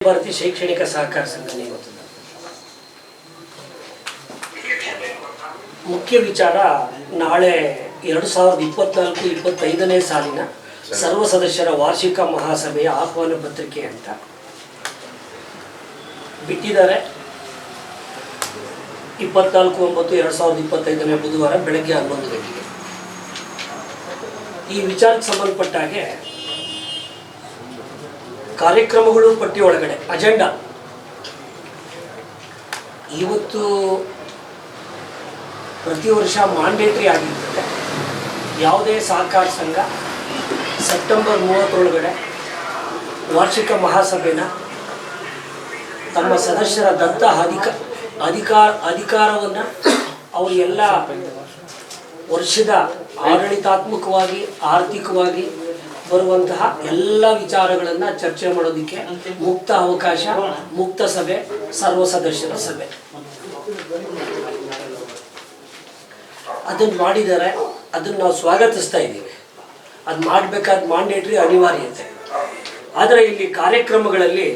ಭಾರತೀಯ ಶೈಕ್ಷಣಿಕ ಸಹಕಾರ ಸಂಘ ಇವತ್ತು ಮುಖ್ಯ ವಿಚಾರ ನಾಳೆ 2024-25ನೇ ಸಾಲಿನ ಸರ್ವ ಸದಸ್ಯರ ವಾರ್ಷಿಕ ಮಹಾಸಭೆಯ ಆಹ್ವಾನ ಪತ್ರಿಕೆ ಅಂತ ಬಿಟ್ಟಿದ್ದಾರೆ. 24/9/2025ನೇ ಬುಧವಾರ ಬೆಳಗ್ಗೆ 11 ಗಂಟೆಗೆ. ಈ ವಿಚಾರಕ್ಕೆ ಸಂಬಂಧಪಟ್ಟ ಹಾಗೆ ಕಾರ್ಯಕ್ರಮಗಳು ಪಟ್ಟಿ ಒಳಗಡೆ ಅಜೆಂಡಾ ಇವತ್ತು ಪ್ರತಿ ವರ್ಷ ಮ್ಯಾಂಡೇಟರಿ ಆಗಿರ್ತದೆ. ಯಾವುದೇ ಸಹಕಾರ ಸಂಘ ಸೆಪ್ಟೆಂಬರ್ 30 ಒಳಗಡೆ ವಾರ್ಷಿಕ ಮಹಾಸಭೆನ ತಮ್ಮ ಸದಸ್ಯರ ದತ್ತ ಅಧಿಕಾರವನ್ನು ಅವರು ಎಲ್ಲ ವರ್ಷದ ಆಡಳಿತಾತ್ಮಕವಾಗಿ ಆರ್ಥಿಕವಾಗಿ ಬರುವಂತಹ ಎಲ್ಲ ವಿಚಾರಗಳನ್ನು ಚರ್ಚೆ ಮಾಡೋದಕ್ಕೆ ಮುಕ್ತ ಅವಕಾಶ, ಮುಕ್ತ ಸಭೆ, ಸರ್ವ ಸದಸ್ಯರ ಸಭೆ ಅದನ್ನು ಮಾಡಿದ್ದಾರೆ. ಅದನ್ನು ನಾವು ಸ್ವಾಗತಿಸ್ತಾ ಇದ್ದೀವಿ. ಅದು ಮಾಡಬೇಕಾದ ಮ್ಯಾಂಡೇಟರಿ ಅನಿವಾರ್ಯತೆ. ಆದರೆ ಇಲ್ಲಿ ಕಾರ್ಯಕ್ರಮಗಳಲ್ಲಿ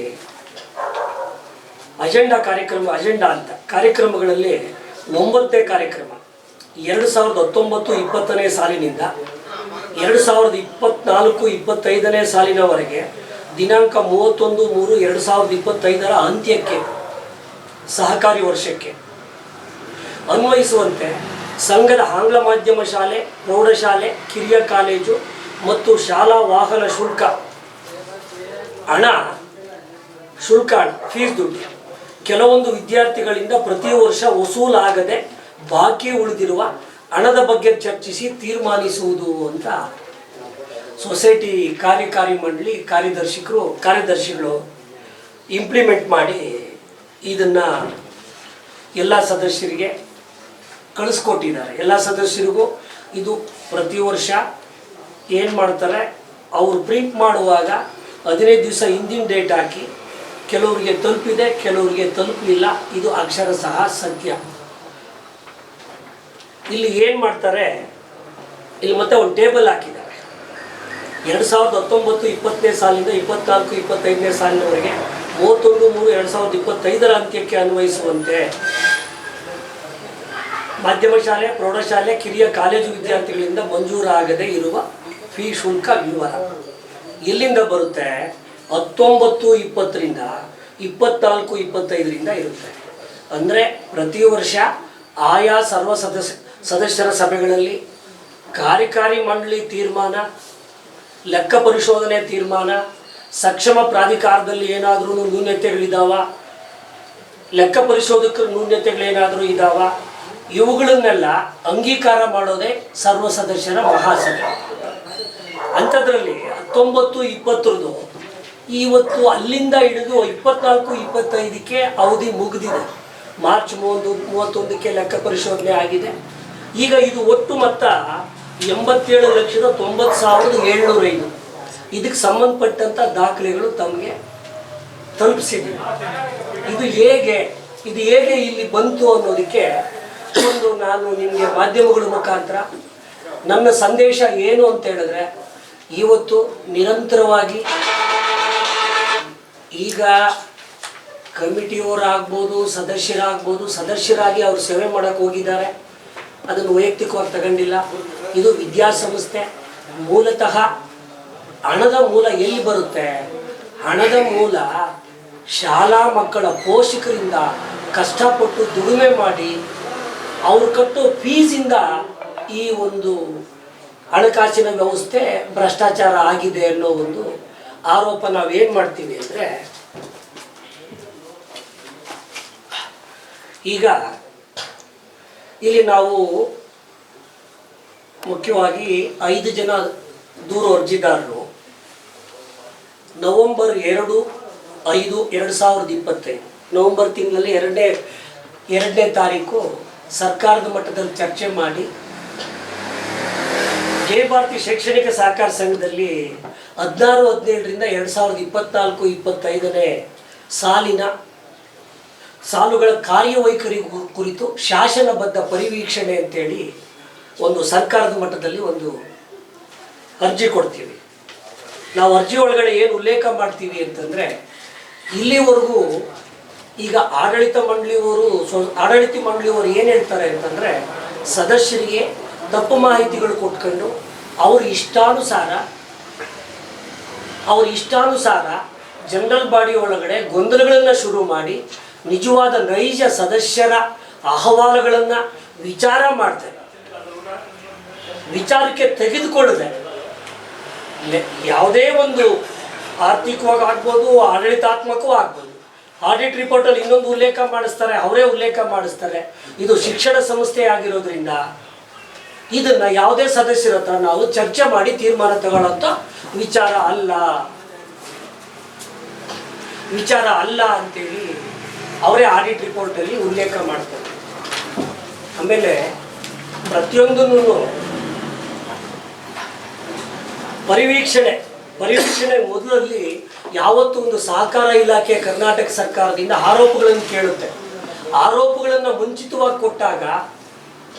ಅಜೆಂಡಾ ಅಂತ ಕಾರ್ಯಕ್ರಮಗಳಲ್ಲಿ 9ನೇ ಕಾರ್ಯಕ್ರಮ 2019-20ನೇ ಸಾಲಿನಿಂದ 2024-25ನೇ ಸಾಲಿನವರೆಗೆ ದಿನಾಂಕ 31/3/2025 ಅಂತ್ಯಕ್ಕೆ ಸಹಕಾರಿ ವರ್ಷಕ್ಕೆ ಅನ್ವಯಿಸುವಂತೆ ಸಂಘದ ಆಂಗ್ಲ ಮಾಧ್ಯಮ ಶಾಲೆ, ಪ್ರೌಢಶಾಲೆ, ಕಿರಿಯ ಕಾಲೇಜು ಮತ್ತು ಶಾಲಾ ವಾಹನ ಶುಲ್ಕ ಫೀಸ್ ದುಡ್ಡು ಕೆಲವೊಂದು ವಿದ್ಯಾರ್ಥಿಗಳಿಂದ ಪ್ರತಿ ವರ್ಷ ವಸೂಲಾಗದೆ ಬಾಕಿ ಉಳಿದಿರುವ ಹಣದ ಬಗ್ಗೆ ಚರ್ಚಿಸಿ ತೀರ್ಮಾನಿಸುವುದು ಅಂತ ಸೊಸೈಟಿ ಕಾರ್ಯಕಾರಿ ಮಂಡಳಿ ಕಾರ್ಯದರ್ಶಿಗಳು ಇಂಪ್ಲಿಮೆಂಟ್ ಮಾಡಿ ಇದನ್ನು ಎಲ್ಲ ಸದಸ್ಯರಿಗೆ ಕಳಿಸ್ಕೊಟ್ಟಿದ್ದಾರೆ. ಎಲ್ಲ ಸದಸ್ಯರಿಗೂ ಇದು ಪ್ರತಿ ವರ್ಷ ಏನು ಮಾಡ್ತಾರೆ, ಅವರು ಪ್ರಿಂಟ್ ಮಾಡುವಾಗ 15 ದಿವಸ ಹಿಂದಿನ ಡೇಟ್ ಹಾಕಿ ಕೆಲವರಿಗೆ ತಲುಪಿದೆ, ಕೆಲವರಿಗೆ ತಲುಪಲಿಲ್ಲ. ಇದು ಅಕ್ಷರಶಃ ಸತ್ಯ. ಇಲ್ಲಿ ಏನು ಮಾಡ್ತಾರೆ, ಇಲ್ಲಿ ಮತ್ತೆ ಒಂದು ಟೇಬಲ್ ಹಾಕಿದ್ದಾರೆ. 2019-20ನೇ ಸಾಲಿಂದ 24-25ನೇ ಸಾಲಿನವರೆಗೆ 31/3/2025 ಅಂತ್ಯಕ್ಕೆ ಅನ್ವಯಿಸುವಂತೆ ಮಾಧ್ಯಮ ಶಾಲೆ, ಪ್ರೌಢಶಾಲೆ, ಕಿರಿಯ ಕಾಲೇಜು ವಿದ್ಯಾರ್ಥಿಗಳಿಂದ ಮಂಜೂರಾಗದೇ ಇರುವ ಫೀ ಶುಲ್ಕ ವಿವರ ಎಲ್ಲಿಂದ ಬರುತ್ತೆ? 19-20ರಿಂದ 24-25ರಿಂದ ಇರುತ್ತೆ. ಅಂದರೆ ಪ್ರತಿ ವರ್ಷ ಆಯಾ ಸರ್ವ ಸದಸ್ಯರ ಸಭೆಗಳಲ್ಲಿ ಕಾರ್ಯಕಾರಿ ಮಂಡಳಿ ತೀರ್ಮಾನ, ಲೆಕ್ಕ ಪರಿಶೋಧನೆ ತೀರ್ಮಾನ, ಸಕ್ಷಮ ಪ್ರಾಧಿಕಾರದಲ್ಲಿ ಏನಾದರೂ ನ್ಯೂನತೆಗಳಿದ್ದಾವ, ಲೆಕ್ಕ ಪರಿಶೋಧಕರ ನ್ಯೂನತೆಗಳೇನಾದರೂ ಇದ್ದಾವ, ಇವುಗಳನ್ನೆಲ್ಲ ಅಂಗೀಕಾರ ಮಾಡೋದೇ ಸರ್ವ ಸದಸ್ಯರ ಮಹಾಸಭೆ. ಅಂಥದ್ರಲ್ಲಿ 19-20 ಇವತ್ತು ಅಲ್ಲಿಂದ ಹಿಡಿದು 24-25ಕ್ಕೆ ಅವಧಿ ಮುಗಿದಿದೆ. ಮಾರ್ಚ್ 31ಕ್ಕೆ ಲೆಕ್ಕ ಪರಿಶೋಧನೆ ಆಗಿದೆ. ಈಗ ಇದು ಒಟ್ಟು ಮೊತ್ತ 87,90,705. ಇದಕ್ಕೆ ಸಂಬಂಧಪಟ್ಟಂಥ ದಾಖಲೆಗಳು ತಮಗೆ ತಲುಪಿಸಿದ್ವಿ. ಇದು ಹೇಗೆ ಇಲ್ಲಿ ಬಂತು ಅನ್ನೋದಕ್ಕೆ ಒಂದು ನಾನು ನಿಮಗೆ ಮಾಧ್ಯಮಗಳ ಮುಖಾಂತರ ನನ್ನ ಸಂದೇಶ ಏನು ಅಂತ ಹೇಳಿದ್ರೆ, ಇವತ್ತು ನಿರಂತರವಾಗಿ ಈಗ ಕಮಿಟಿಯವರಾಗ್ಬೋದು, ಸದಸ್ಯರಾಗಿ ಅವರು ಸೇವೆ ಮಾಡೋಕ್ಕೆ ಹೋಗಿದ್ದಾರೆ. ಅದನ್ನು ವೈಯಕ್ತಿಕವಾಗಿ ತಗೊಂಡಿಲ್ಲ. ಇದು ವಿದ್ಯಾಸಂಸ್ಥೆ. ಮೂಲತಃ ಹಣದ ಮೂಲ ಎಲ್ಲಿ ಬರುತ್ತೆ? ಹಣದ ಮೂಲ ಶಾಲಾ ಮಕ್ಕಳ ಪೋಷಕರಿಂದ ಕಷ್ಟಪಟ್ಟು ದುಡಿಮೆ ಮಾಡಿ ಅವರು ಕಟ್ಟೋ ಫೀಸಿಂದ ಈ ಒಂದು ಹಣಕಾಸಿನ ವ್ಯವಸ್ಥೆ ಭ್ರಷ್ಟಾಚಾರ ಆಗಿದೆ ಅನ್ನೋ ಒಂದು ಆರೋಪ ನಾವೇನು ಮಾಡ್ತೀವಿ ಅಂದರೆ, ಈಗ ಇಲ್ಲಿ ನಾವು ಮುಖ್ಯವಾಗಿ 5 ಜನ ದೂರು ಅರ್ಜಿದಾರರು ನವೆಂಬರ್ 2/5/2025 ನವೆಂಬರ್ ತಿಂಗಳಲ್ಲಿ ಎರಡನೇ ತಾರೀಕು ಸರ್ಕಾರದ ಮಟ್ಟದಲ್ಲಿ ಚರ್ಚೆ ಮಾಡಿ ಜಯ ಭಾರತಿ ಶೈಕ್ಷಣಿಕ ಸಹಕಾರ ಸಂಘದಲ್ಲಿ 16-17ರಿಂದ 2024-25ನೇ ಸಾಲುಗಳ ಕಾರ್ಯವೈಖರಿ ಕುರಿತು ಶಾಸನಬದ್ಧ ಪರಿವೀಕ್ಷಣೆ ಅಂತೇಳಿ ಒಂದು ಸರ್ಕಾರದ ಮಟ್ಟದಲ್ಲಿ ಒಂದು ಅರ್ಜಿ ಕೊಡ್ತೀವಿ. ನಾವು ಅರ್ಜಿ ಒಳಗಡೆ ಏನು ಉಲ್ಲೇಖ ಮಾಡ್ತೀವಿ ಅಂತಂದರೆ, ಇಲ್ಲಿವರೆಗೂ ಈಗ ಆಡಳಿತ ಮಂಡಳಿಯವರು ಏನು ಹೇಳ್ತಾರೆ ಅಂತಂದರೆ, ಸದಸ್ಯರಿಗೆ ತಪ್ಪು ಮಾಹಿತಿಗಳು ಕೊಟ್ಕೊಂಡು ಅವ್ರ ಇಷ್ಟಾನುಸಾರ ಜನರಲ್ ಬಾಡಿ ಒಳಗಡೆ ಗೊಂದಲಗಳನ್ನು ಶುರು ಮಾಡಿ ನಿಜವಾದ ನೈಜ ಸದಸ್ಯರ ಅಹವಾಲುಗಳನ್ನು ವಿಚಾರ ಮಾಡ್ತಾರೆ, ವಿಚಾರಕ್ಕೆ ತೆಗೆದುಕೊಳ್ಳದೆ ಯಾವುದೇ ಒಂದು ಆರ್ಥಿಕವಾಗಿ ಆಗ್ಬೋದು, ಆಡಳಿತಾತ್ಮಕವೂ ಆಗ್ಬೋದು, ಆಡಿಟ್ ರಿಪೋರ್ಟಲ್ಲಿ ಇನ್ನೊಂದು ಉಲ್ಲೇಖ ಮಾಡಿಸ್ತಾರೆ, ಅವರೇ ಉಲ್ಲೇಖ ಮಾಡಿಸ್ತಾರೆ. ಇದು ಶಿಕ್ಷಣ ಸಂಸ್ಥೆ ಆಗಿರೋದ್ರಿಂದ ಇದನ್ನು ಯಾವುದೇ ಸದಸ್ಯರ ಹತ್ರ ನಾವು ಚರ್ಚೆ ಮಾಡಿ ತೀರ್ಮಾನ ತಗೊಳ್ಳೋಂಥ ವಿಚಾರ ಅಲ್ಲ ಅಂತೇಳಿ ಅವರೇ ಆಡಿಟ್ ರಿಪೋರ್ಟಲ್ಲಿ ಉಲ್ಲೇಖ ಮಾಡ್ತಾರೆ. ಆಮೇಲೆ ಪ್ರತಿಯೊಂದನ್ನು ಪರಿವೀಕ್ಷಣೆ ಮೊದಲಲ್ಲಿ ಯಾವತ್ತೂ ಒಂದು ಸಹಕಾರ ಇಲಾಖೆ ಕರ್ನಾಟಕ ಸರ್ಕಾರದಿಂದ ಆರೋಪಗಳನ್ನು ಕೇಳುತ್ತೆ. ಆರೋಪಗಳನ್ನು ಮುಂಚಿತವಾಗಿ ಕೊಟ್ಟಾಗ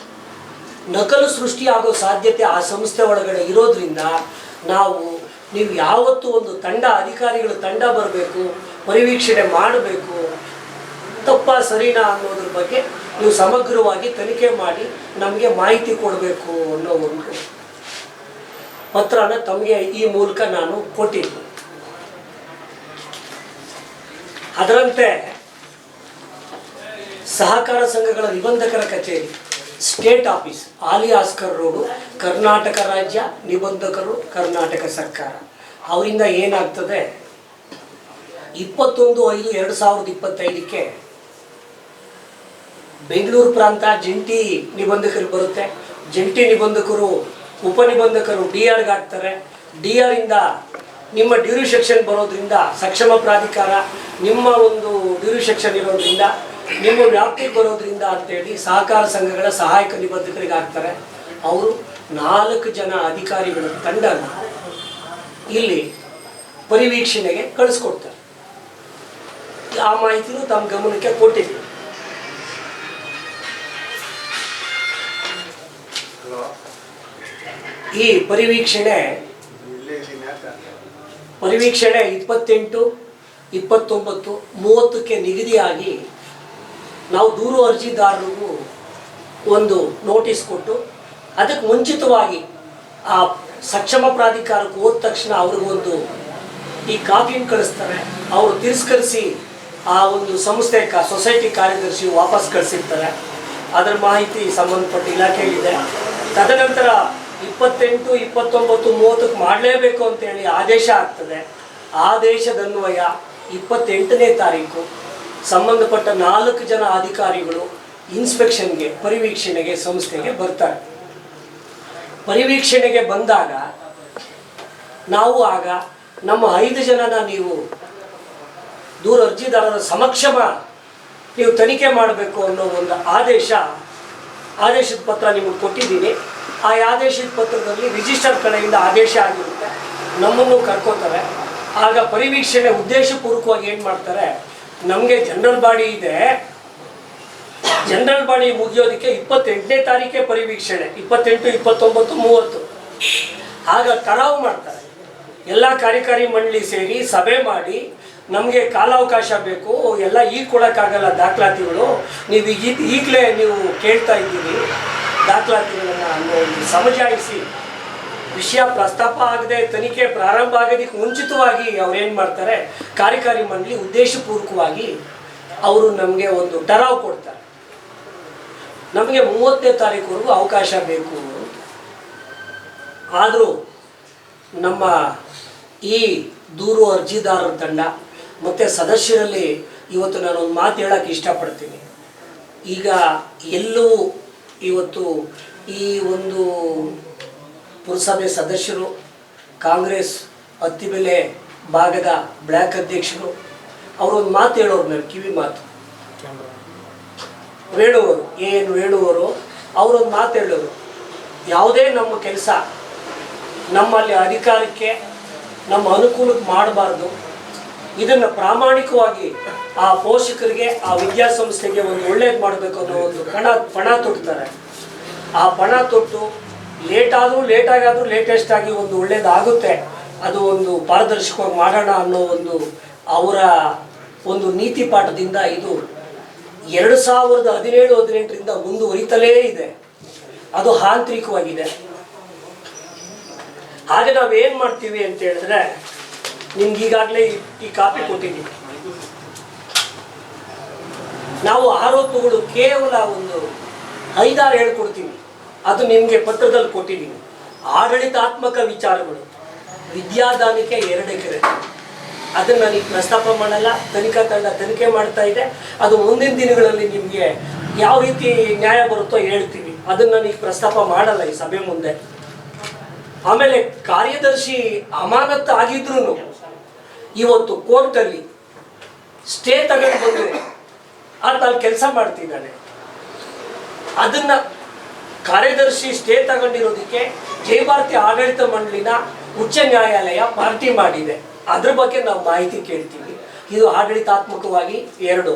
ನಕಲು ಸೃಷ್ಟಿಯಾಗೋ ಸಾಧ್ಯತೆ ಆ ಸಂಸ್ಥೆ ಒಳಗಡೆ ಇರೋದ್ರಿಂದ ನೀವು ಯಾವತ್ತೂ ಒಂದು ಅಧಿಕಾರಿಗಳ ತಂಡ ಬರಬೇಕು, ಪರಿವೀಕ್ಷಣೆ ಮಾಡಬೇಕು, ತಪ್ಪ ಸರಿನಾ ಅನ್ನೋದ್ರ ಬಗ್ಗೆ ನೀವು ಸಮಗ್ರವಾಗಿ ತನಿಖೆ ಮಾಡಿ ನಮಗೆ ಮಾಹಿತಿ ಕೊಡಬೇಕು ಅನ್ನೋ ಒಂದು ಪತ್ರನ ತಮಗೆ ಈ ಮೂಲಕ ನಾನು ಕೊಟ್ಟಿದ್ದೆ. ಅದರಂತೆ ಸಹಕಾರ ಸಂಘಗಳ ನಿಬಂಧಕರ ಕಚೇರಿ, ಸ್ಟೇಟ್ ಆಫೀಸ್, ಆಲಿ ಆಸ್ಕರ್ ರೋಡು, ಕರ್ನಾಟಕ ರಾಜ್ಯ, ನಿಬಂಧಕರು ಕರ್ನಾಟಕ ಸರ್ಕಾರ. ಅವರಿಂದ ಏನಾಗ್ತದೆ, 21/5/2025 ಬೆಂಗಳೂರು ಪ್ರಾಂತ ಜಂಟಿ ನಿಬಂಧಕರು ಬರುತ್ತೆ. ಜಂಟಿ ನಿಬಂಧಕರು ಉಪನಿಬಂಧಕರು DR ಆಗ್ತಾರೆ. DR ಇಂದ ನಿಮ್ಮ ಡ್ಯೂರಿಸೆಕ್ಷನ್ ಬರೋದ್ರಿಂದ ಸಕ್ಷಮ ಪ್ರಾಧಿಕಾರ ನಿಮ್ಮ ಒಂದು ಡ್ಯೂರಿಸೆಕ್ಷನ್ ಇರೋದ್ರಿಂದ ನಿಮ್ಮ ವ್ಯಾಪ್ತಿಗೆ ಬರೋದ್ರಿಂದ ಅಂತೇಳಿ ಸಹಕಾರ ಸಂಘಗಳ ಸಹಾಯಕ ನಿಬಂಧಕರಿಗೆ ಆಗ್ತಾರೆ. ಅವರು 4 ಜನ ಅಧಿಕಾರಿಗಳ ತಂಡನ ಇಲ್ಲಿ ಪರಿವೀಕ್ಷಣೆಗೆ ಕಳಿಸ್ಕೊಡ್ತಾರೆ. ಆ ಮಾಹಿತಿನೂ ತಮ್ಮ ಗಮನಕ್ಕೆ ಕೊಟ್ಟಿದ್ದೀವಿ. ಈ ಪರಿವೀಕ್ಷಣೆ 28, 29, 30ಕ್ಕೆ ನಿಗದಿಯಾಗಿ ನಾವು ದೂರು ಅರ್ಜಿದಾರರಿಗೂ ಒಂದು ನೋಟಿಸ್ ಕೊಟ್ಟು ಅದಕ್ಕೆ ಮುಂಚಿತವಾಗಿ ಆ ಸಕ್ಷಮ ಪ್ರಾಧಿಕಾರಕ್ಕೆ ಹೋದ ತಕ್ಷಣ ಅವ್ರಿಗೊಂದು ಈ ಕಾಪಿಯನ್ನು ಕಳಿಸ್ತಾರೆ. ಅವರು ತಿರಸ್ಕರಿಸಿ ಆ ಒಂದು ಸಂಸ್ಥೆ ಸೊಸೈಟಿ ಕಾರ್ಯದರ್ಶಿ ವಾಪಸ್ ಕಳಿಸಿರ್ತಾರೆ. ಅದರ ಮಾಹಿತಿ ಸಂಬಂಧಪಟ್ಟ ಇಲಾಖೆಯಲ್ಲಿದೆ. ತದನಂತರ 28, 29, 30ಕ್ಕೆ ಮಾಡಲೇಬೇಕು ಅಂತೇಳಿ ಆದೇಶ ಆಗ್ತದೆ. ಆದೇಶದನ್ವಯ 28ನೇ ತಾರೀಕು ಸಂಬಂಧಪಟ್ಟ 4 ಜನ ಅಧಿಕಾರಿಗಳು ಇನ್ಸ್ಪೆಕ್ಷನ್ಗೆ ಪರಿವೀಕ್ಷಣೆಗೆ ಸಂಸ್ಥೆಗೆ ಬರ್ತಾರೆ. ಪರಿವೀಕ್ಷಣೆಗೆ ಬಂದಾಗ ನಾವು ಆಗ ನಮ್ಮ 5 ಜನನ ನೀವು ದೂರ ಅರ್ಜಿದಾರರ ಸಮಕ್ಷಮ ನೀವು ತನಿಖೆ ಮಾಡಬೇಕು ಅನ್ನೋ ಒಂದು ಆದೇಶದ ಪತ್ರ ನಿಮಗೆ ಕೊಟ್ಟಿದ್ದೀನಿ. ಆ ಆದೇಶದ ಪತ್ರದಲ್ಲಿ ರಿಜಿಸ್ಟರ್ ಕಡೆಯಿಂದ ಆದೇಶ ಆಗಿರುತ್ತೆ. ನಮ್ಮನ್ನು ಕರ್ಕೋತಾರೆ. ಆಗ ಪರಿವೀಕ್ಷಣೆ ಉದ್ದೇಶಪೂರ್ವಕವಾಗಿ ಏನು ಮಾಡ್ತಾರೆ, ನಮಗೆ ಜನರಲ್ ಬಾಡಿ ಇದೆ, ಜನರಲ್ ಬಾಡಿ ಮುಗಿಯೋದಕ್ಕೆ 28ನೇ ತಾರೀಕೆ ಪರಿವೀಕ್ಷಣೆ, 28, 29, 30 ಆಗ ಕರಾವು ಮಾಡ್ತಾರೆ. ಎಲ್ಲ ಕಾರ್ಯಕಾರಿ ಮಂಡಳಿ ಸೇರಿ ಸಭೆ ಮಾಡಿ ನಮಗೆ ಕಾಲಾವಕಾಶ ಬೇಕು, ಎಲ್ಲ ಈಗ ಕೊಡೋಕ್ಕಾಗಲ್ಲ ದಾಖಲಾತಿಗಳು, ನೀವು ಈಗಲೇ ನೀವು ಕೇಳ್ತಾ ಇದ್ದೀರಿ ದಾಖಲಾತಿಗಳನ್ನು ಅನ್ನೋ ಒಂದು ಸಮಜಾಯಿಸಿ ವಿಷಯ ಪ್ರಸ್ತಾಪ ಆಗದೆ ತನಿಖೆ ಪ್ರಾರಂಭ ಆಗೋದಕ್ಕೆ ಮುಂಚಿತವಾಗಿ ಅವ್ರೇನು ಮಾಡ್ತಾರೆ, ಕಾರ್ಯಕಾರಿ ಮಂಡಳಿ ಉದ್ದೇಶಪೂರ್ವಕವಾಗಿ ಅವರು ನಮಗೆ ಒಂದು ಟರಾವ್ ಕೊಡ್ತಾರೆ. ನಮಗೆ 30ನೇ ತಾರೀಕುವರೆಗೂ ಅವಕಾಶ ಬೇಕು ಅಂತ. ಆದರೂ ನಮ್ಮ ಈ ದೂರು ಅರ್ಜಿದಾರರ ತಂಡ ಮತ್ತು ಸದಸ್ಯರಲ್ಲಿ ಇವತ್ತು ನಾನೊಂದು ಮಾತು ಹೇಳೋಕ್ಕೆ ಇಷ್ಟಪಡ್ತೀನಿ. ಈಗ ಎಲ್ಲೂ ಇವತ್ತು ಈ ಒಂದು ಪುರಸಭೆ ಸದಸ್ಯರು, ಕಾಂಗ್ರೆಸ್ ಅತ್ತಿಬೆಲೆ ಭಾಗದ ಬ್ಲ್ಯಾಕ್ ಅಧ್ಯಕ್ಷರು ಅವರೊಂದು ಮಾತು ಹೇಳೋರು, ಮೇಲೆ ಕಿವಿ ಮಾತು ವೇಣುವರು ಅವರೊಂದು ಮಾತು ಹೇಳೋರು, ಯಾವುದೇ ನಮ್ಮ ಕೆಲಸ ನಮ್ಮಲ್ಲಿ ಅಧಿಕಾರಕ್ಕೆ ನಮ್ಮ ಅನುಕೂಲಕ್ಕೆ ಮಾಡಬಾರ್ದು, ಇದನ್ನು ಪ್ರಾಮಾಣಿಕವಾಗಿ ಆ ಪೋಷಕರಿಗೆ ಆ ವಿದ್ಯಾಸಂಸ್ಥೆಗೆ ಒಂದು ಒಳ್ಳೇದು ಮಾಡಬೇಕು ಅನ್ನೋ ಒಂದು ಪಣ ತೊಡ್ತಾರೆ. ಆ ಪಣ ತೊಟ್ಟು ಲೇಟಾಗಾದರೂ ಲೇಟೆಸ್ಟ್ ಆಗಿ ಒಂದು ಒಳ್ಳೇದಾಗುತ್ತೆ, ಅದು ಒಂದು ಪಾರದರ್ಶಕವಾಗಿ ಮಾಡೋಣ ಅನ್ನೋ ಒಂದು ಅವರ ಒಂದು ನೀತಿ ಪಾಠದಿಂದ ಇದು 2017-18ರಿಂದ ಮುಂದುವರಿತಲೇ ಇದೆ. ಅದು ಆಂತರಿಕವಾಗಿದೆ. ಹಾಗೆ ನಾವೇನು ಮಾಡ್ತೀವಿ ಅಂತ ಹೇಳಿದ್ರೆ, ನಿಮ್ಗೆ ಈಗಾಗಲೇ ಈ ಕಾಪಿ ಕೊಟ್ಟಿದ್ದೀವಿ. ನಾವು ಆರೋಪಗಳು ಕೇವಲ ಒಂದು 5-6 ಹೇಳ್ಕೊಡ್ತೀವಿ. ಅದು ನಿಮಗೆ ಪತ್ರದಲ್ಲಿ ಕೊಟ್ಟಿದ್ದೀವಿ. ಆಡಳಿತಾತ್ಮಕ ವಿಚಾರಗಳು, ವಿದ್ಯಾದಾನಕ್ಕೆ 2 ಎಕರೆ, ಅದನ್ನು ನನಗೆ ಪ್ರಸ್ತಾಪ ಮಾಡಲ್ಲ. ತನಿಖಾ ತಂಡ ತನಿಖೆ ಮಾಡ್ತಾ ಇದೆ. ಅದು ಮುಂದಿನ ದಿನಗಳಲ್ಲಿ ನಿಮಗೆ ಯಾವ ರೀತಿ ನ್ಯಾಯ ಬರುತ್ತೋ ಹೇಳ್ತೀವಿ. ಅದನ್ನು ನನಗೆ ಪ್ರಸ್ತಾಪ ಮಾಡಲ್ಲ ಈ ಸಭೆ ಮುಂದೆ. ಆಮೇಲೆ ಕಾರ್ಯದರ್ಶಿ ಅಮಾನತ್ತು ಆಗಿದ್ರು ಇವತ್ತು ಕೋರ್ಟಲ್ಲಿ ಸ್ಟೇ ತಗೊಂಡು ಬಂದು ಆತ ಅಲ್ಲಿ ಕೆಲಸ ಮಾಡ್ತಿದ್ದಾನೆ. ಅದನ್ನ ಕಾರ್ಯದರ್ಶಿ ಸ್ಟೇ ತಗೊಂಡಿರೋದಕ್ಕೆ ಜಯಭಾರತಿ ಆಡಳಿತ ಮಂಡಳಿನ ಉಚ್ಚ ನ್ಯಾಯಾಲಯ ಪಾರ್ಟಿ ಮಾಡಿದೆ. ಅದ್ರ ಬಗ್ಗೆ ನಾವು ಮಾಹಿತಿ ಕೇಳ್ತೀವಿ. ಇದು ಆಡಳಿತಾತ್ಮಕವಾಗಿ 2.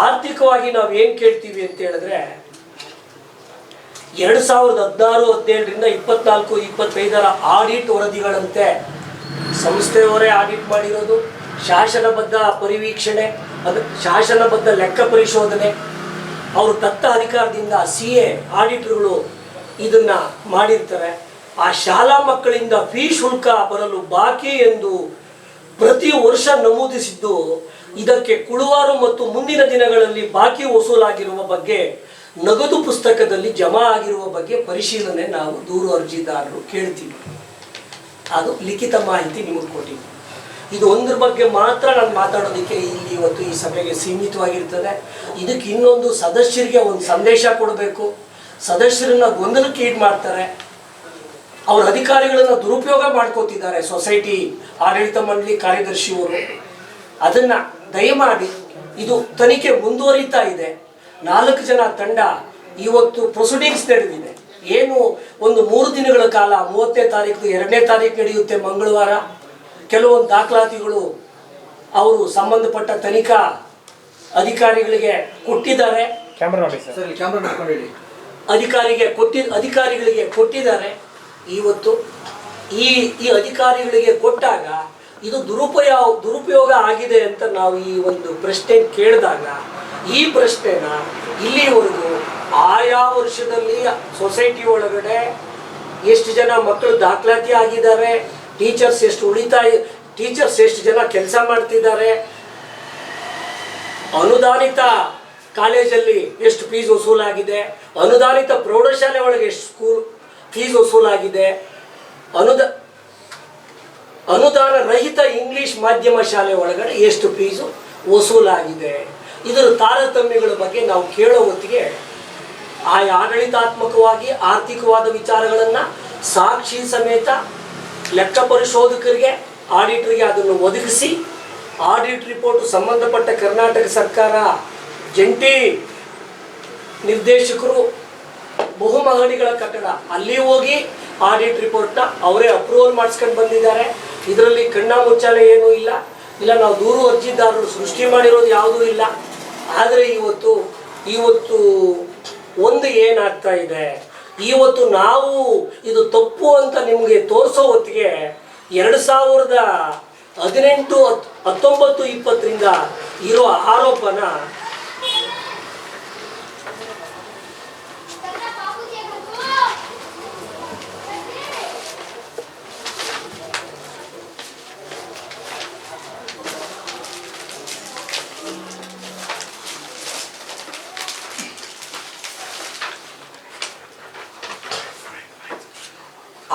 ಆರ್ಥಿಕವಾಗಿ ನಾವು ಏನು ಕೇಳ್ತೀವಿ ಅಂತ ಹೇಳಿದ್ರೆ, 2016-17ರಿಂದ 24-25 ಆಡಿಟ್ ವರದಿಗಳಂತೆ ಸಂಸ್ಥೆಯವರೇ ಆಡಿಟ್ ಮಾಡಿರೋದು, ಶಾಸನಬದ್ಧ ಪರಿವೀಕ್ಷಣೆ, ಅದು ಶಾಸನಬದ್ಧ ಲೆಕ್ಕ ಪರಿಶೋಧನೆ, ಅವರು ದತ್ತ ಅಧಿಕಾರದಿಂದ CA ಆಡಿಟರ್ಗಳು ಇದನ್ನು ಮಾಡಿರ್ತಾರೆ. ಆ ಶಾಲಾ ಮಕ್ಕಳಿಂದ ಫೀ ಶುಲ್ಕ ಬರಲು ಬಾಕಿ ಎಂದು ಪ್ರತಿ ವರ್ಷ ನಮೂದಿಸಿದ್ದು, ಇದಕ್ಕೆ ಕುಳುವಾರು ಮತ್ತು ಮುಂದಿನ ದಿನಗಳಲ್ಲಿ ಬಾಕಿ ವಸೂಲಾಗಿರುವ ಬಗ್ಗೆ, ನಗದು ಪುಸ್ತಕದಲ್ಲಿ ಜಮಾ ಆಗಿರುವ ಬಗ್ಗೆ ಪರಿಶೀಲನೆ ನಾವು ದೂರು ಅರ್ಜಿದಾರರು ಕೇಳ್ತೀವಿ. ಅದು ಲಿಖಿತ ಮಾಹಿತಿ ನಿಮಗೆ ಕೊಟ್ಟಿದ್ದೀವಿ. ಇದು ಒಂದ್ರ ಬಗ್ಗೆ ಮಾತ್ರ ನಾನು ಮಾತಾಡೋದಕ್ಕೆ ಇಲ್ಲಿ ಇವತ್ತು ಈ ಸಭೆಗೆ ಸೀಮಿತವಾಗಿರ್ತದೆ. ಇದಕ್ಕೆ ಇನ್ನೊಂದು ಸದಸ್ಯರಿಗೆ ಒಂದು ಸಂದೇಶ ಕೊಡಬೇಕು. ಸದಸ್ಯರನ್ನ ಗೊಂದಲಕ್ಕೆ ಈಡು ಮಾಡ್ತಾರೆ. ಅವ್ರ ಅಧಿಕಾರಿಗಳನ್ನು ದುರುಪಯೋಗ ಮಾಡ್ಕೋತಿದ್ದಾರೆ ಸೊಸೈಟಿ ಆಡಳಿತ ಮಂಡಳಿ ಕಾರ್ಯದರ್ಶಿಯವರು. ಅದನ್ನು ದಯಮಾಡಿ, ಇದು ತನಿಖೆ ಮುಂದುವರಿತಾ ಇದೆ. 4 ಜನ ತಂಡ ಇವತ್ತು ಪ್ರೊಸೀಡಿಂಗ್ಸ್ ನಡೆದಿದೆ. ಏನು ಒಂದು 3 ದಿನಗಳ ಕಾಲ 30ನೇ ತಾರೀಕು 2ನೇ ತಾರೀಕು ನಡೆಯುತ್ತೆ ಮಂಗಳವಾರ. ಕೆಲವೊಂದು ದಾಖಲಾತಿಗಳು ಅವರು ಸಂಬಂಧಪಟ್ಟ ತನಿಖಾ ಅಧಿಕಾರಿಗಳಿಗೆ ಕೊಟ್ಟಿದ್ದಾರೆ. ಅಧಿಕಾರಿಗಳಿಗೆ ಕೊಟ್ಟಿದ್ದಾರೆ. ಇವತ್ತು ಈ ಅಧಿಕಾರಿಗಳಿಗೆ ಕೊಟ್ಟಾಗ ಇದು ದುರುಪಯೋಗ ಆಗಿದೆ ಅಂತ ನಾವು ಈ ಒಂದು ಪ್ರಶ್ನೆ ಕೇಳಿದಾಗ, ಈ ಪ್ರಶ್ನೆನ ಇಲ್ಲಿವರೆಗೂ ಆಯಾ ವರ್ಷದಲ್ಲಿ ಸೊಸೈಟಿ ಒಳಗಡೆ ಎಷ್ಟು ಜನ ಮಕ್ಕಳು ದಾಖಲಾತಿ ಆಗಿದ್ದಾರೆ, ಟೀಚರ್ಸ್ ಎಷ್ಟು ಜನ ಕೆಲಸ ಮಾಡ್ತಿದ್ದಾರೆ, ಅನುದಾನಿತ ಕಾಲೇಜಲ್ಲಿ ಎಷ್ಟು ಫೀಸ್ ವಸೂಲಾಗಿದೆ, ಅನುದಾನಿತ ಪ್ರೌಢಶಾಲೆ ಒಳಗೆ ಎಷ್ಟು ಫೀಸ್ ವಸೂಲಾಗಿದೆ, ಅನುದಾನ ರಹಿತ ಇಂಗ್ಲಿಷ್ ಮಾಧ್ಯಮ ಶಾಲೆ ಒಳಗಡೆ ಎಷ್ಟು ಫೀಸು ವಸೂಲಾಗಿದೆ. ಇದರ ತಾರತಮ್ಯಗಳ ಬಗ್ಗೆ ನಾವು ಕೇಳೋ ಹೊತ್ತಿಗೆ ಆಡಳಿತಾತ್ಮಕವಾಗಿ ಆರ್ಥಿಕವಾದ ವಿಚಾರಗಳನ್ನು ಸಾಕ್ಷಿ ಸಮೇತ ಲೆಕ್ಕ ಪರಿಶೋಧಕರಿಗೆ, ಆಡಿಟರ್ಗೆ ಅದನ್ನು ಒದಗಿಸಿ, ಆಡಿಟ್ ರಿಪೋರ್ಟ್ ಸಂಬಂಧಪಟ್ಟ ಕರ್ನಾಟಕ ಸರ್ಕಾರ ಜಂಟಿ ನಿರ್ದೇಶಕರು ಬಹುಮಹಡಿಗಳ ಕಟ್ಟಡ ಅಲ್ಲಿ ಹೋಗಿ ಆಡಿಟ್ ರಿಪೋರ್ಟ್ನ ಅವರೇ ಅಪ್ರೂವಲ್ ಮಾಡಿಸ್ಕೊಂಡು ಬಂದಿದ್ದಾರೆ. ಇದರಲ್ಲಿ ಕಣ್ಣ ಮುಚ್ಚಾಲೆ ಏನೂ ಇಲ್ಲ. ನಾವು ದೂರು ಅರ್ಜಿದಾರರು ಸೃಷ್ಟಿ ಮಾಡಿರೋದು ಯಾವುದೂ ಇಲ್ಲ. ಆದರೆ ಇವತ್ತು ಒಂದು ಏನಾಗ್ತಾ ಇದೆ, ಇವತ್ತು ನಾವು ಇದು ತಪ್ಪು ಅಂತ ನಿಮಗೆ ತೋರಿಸೋ ಹೊತ್ತಿಗೆ 2018, 19, 20ರಿಂದ ಇರೋ ಆರೋಪನ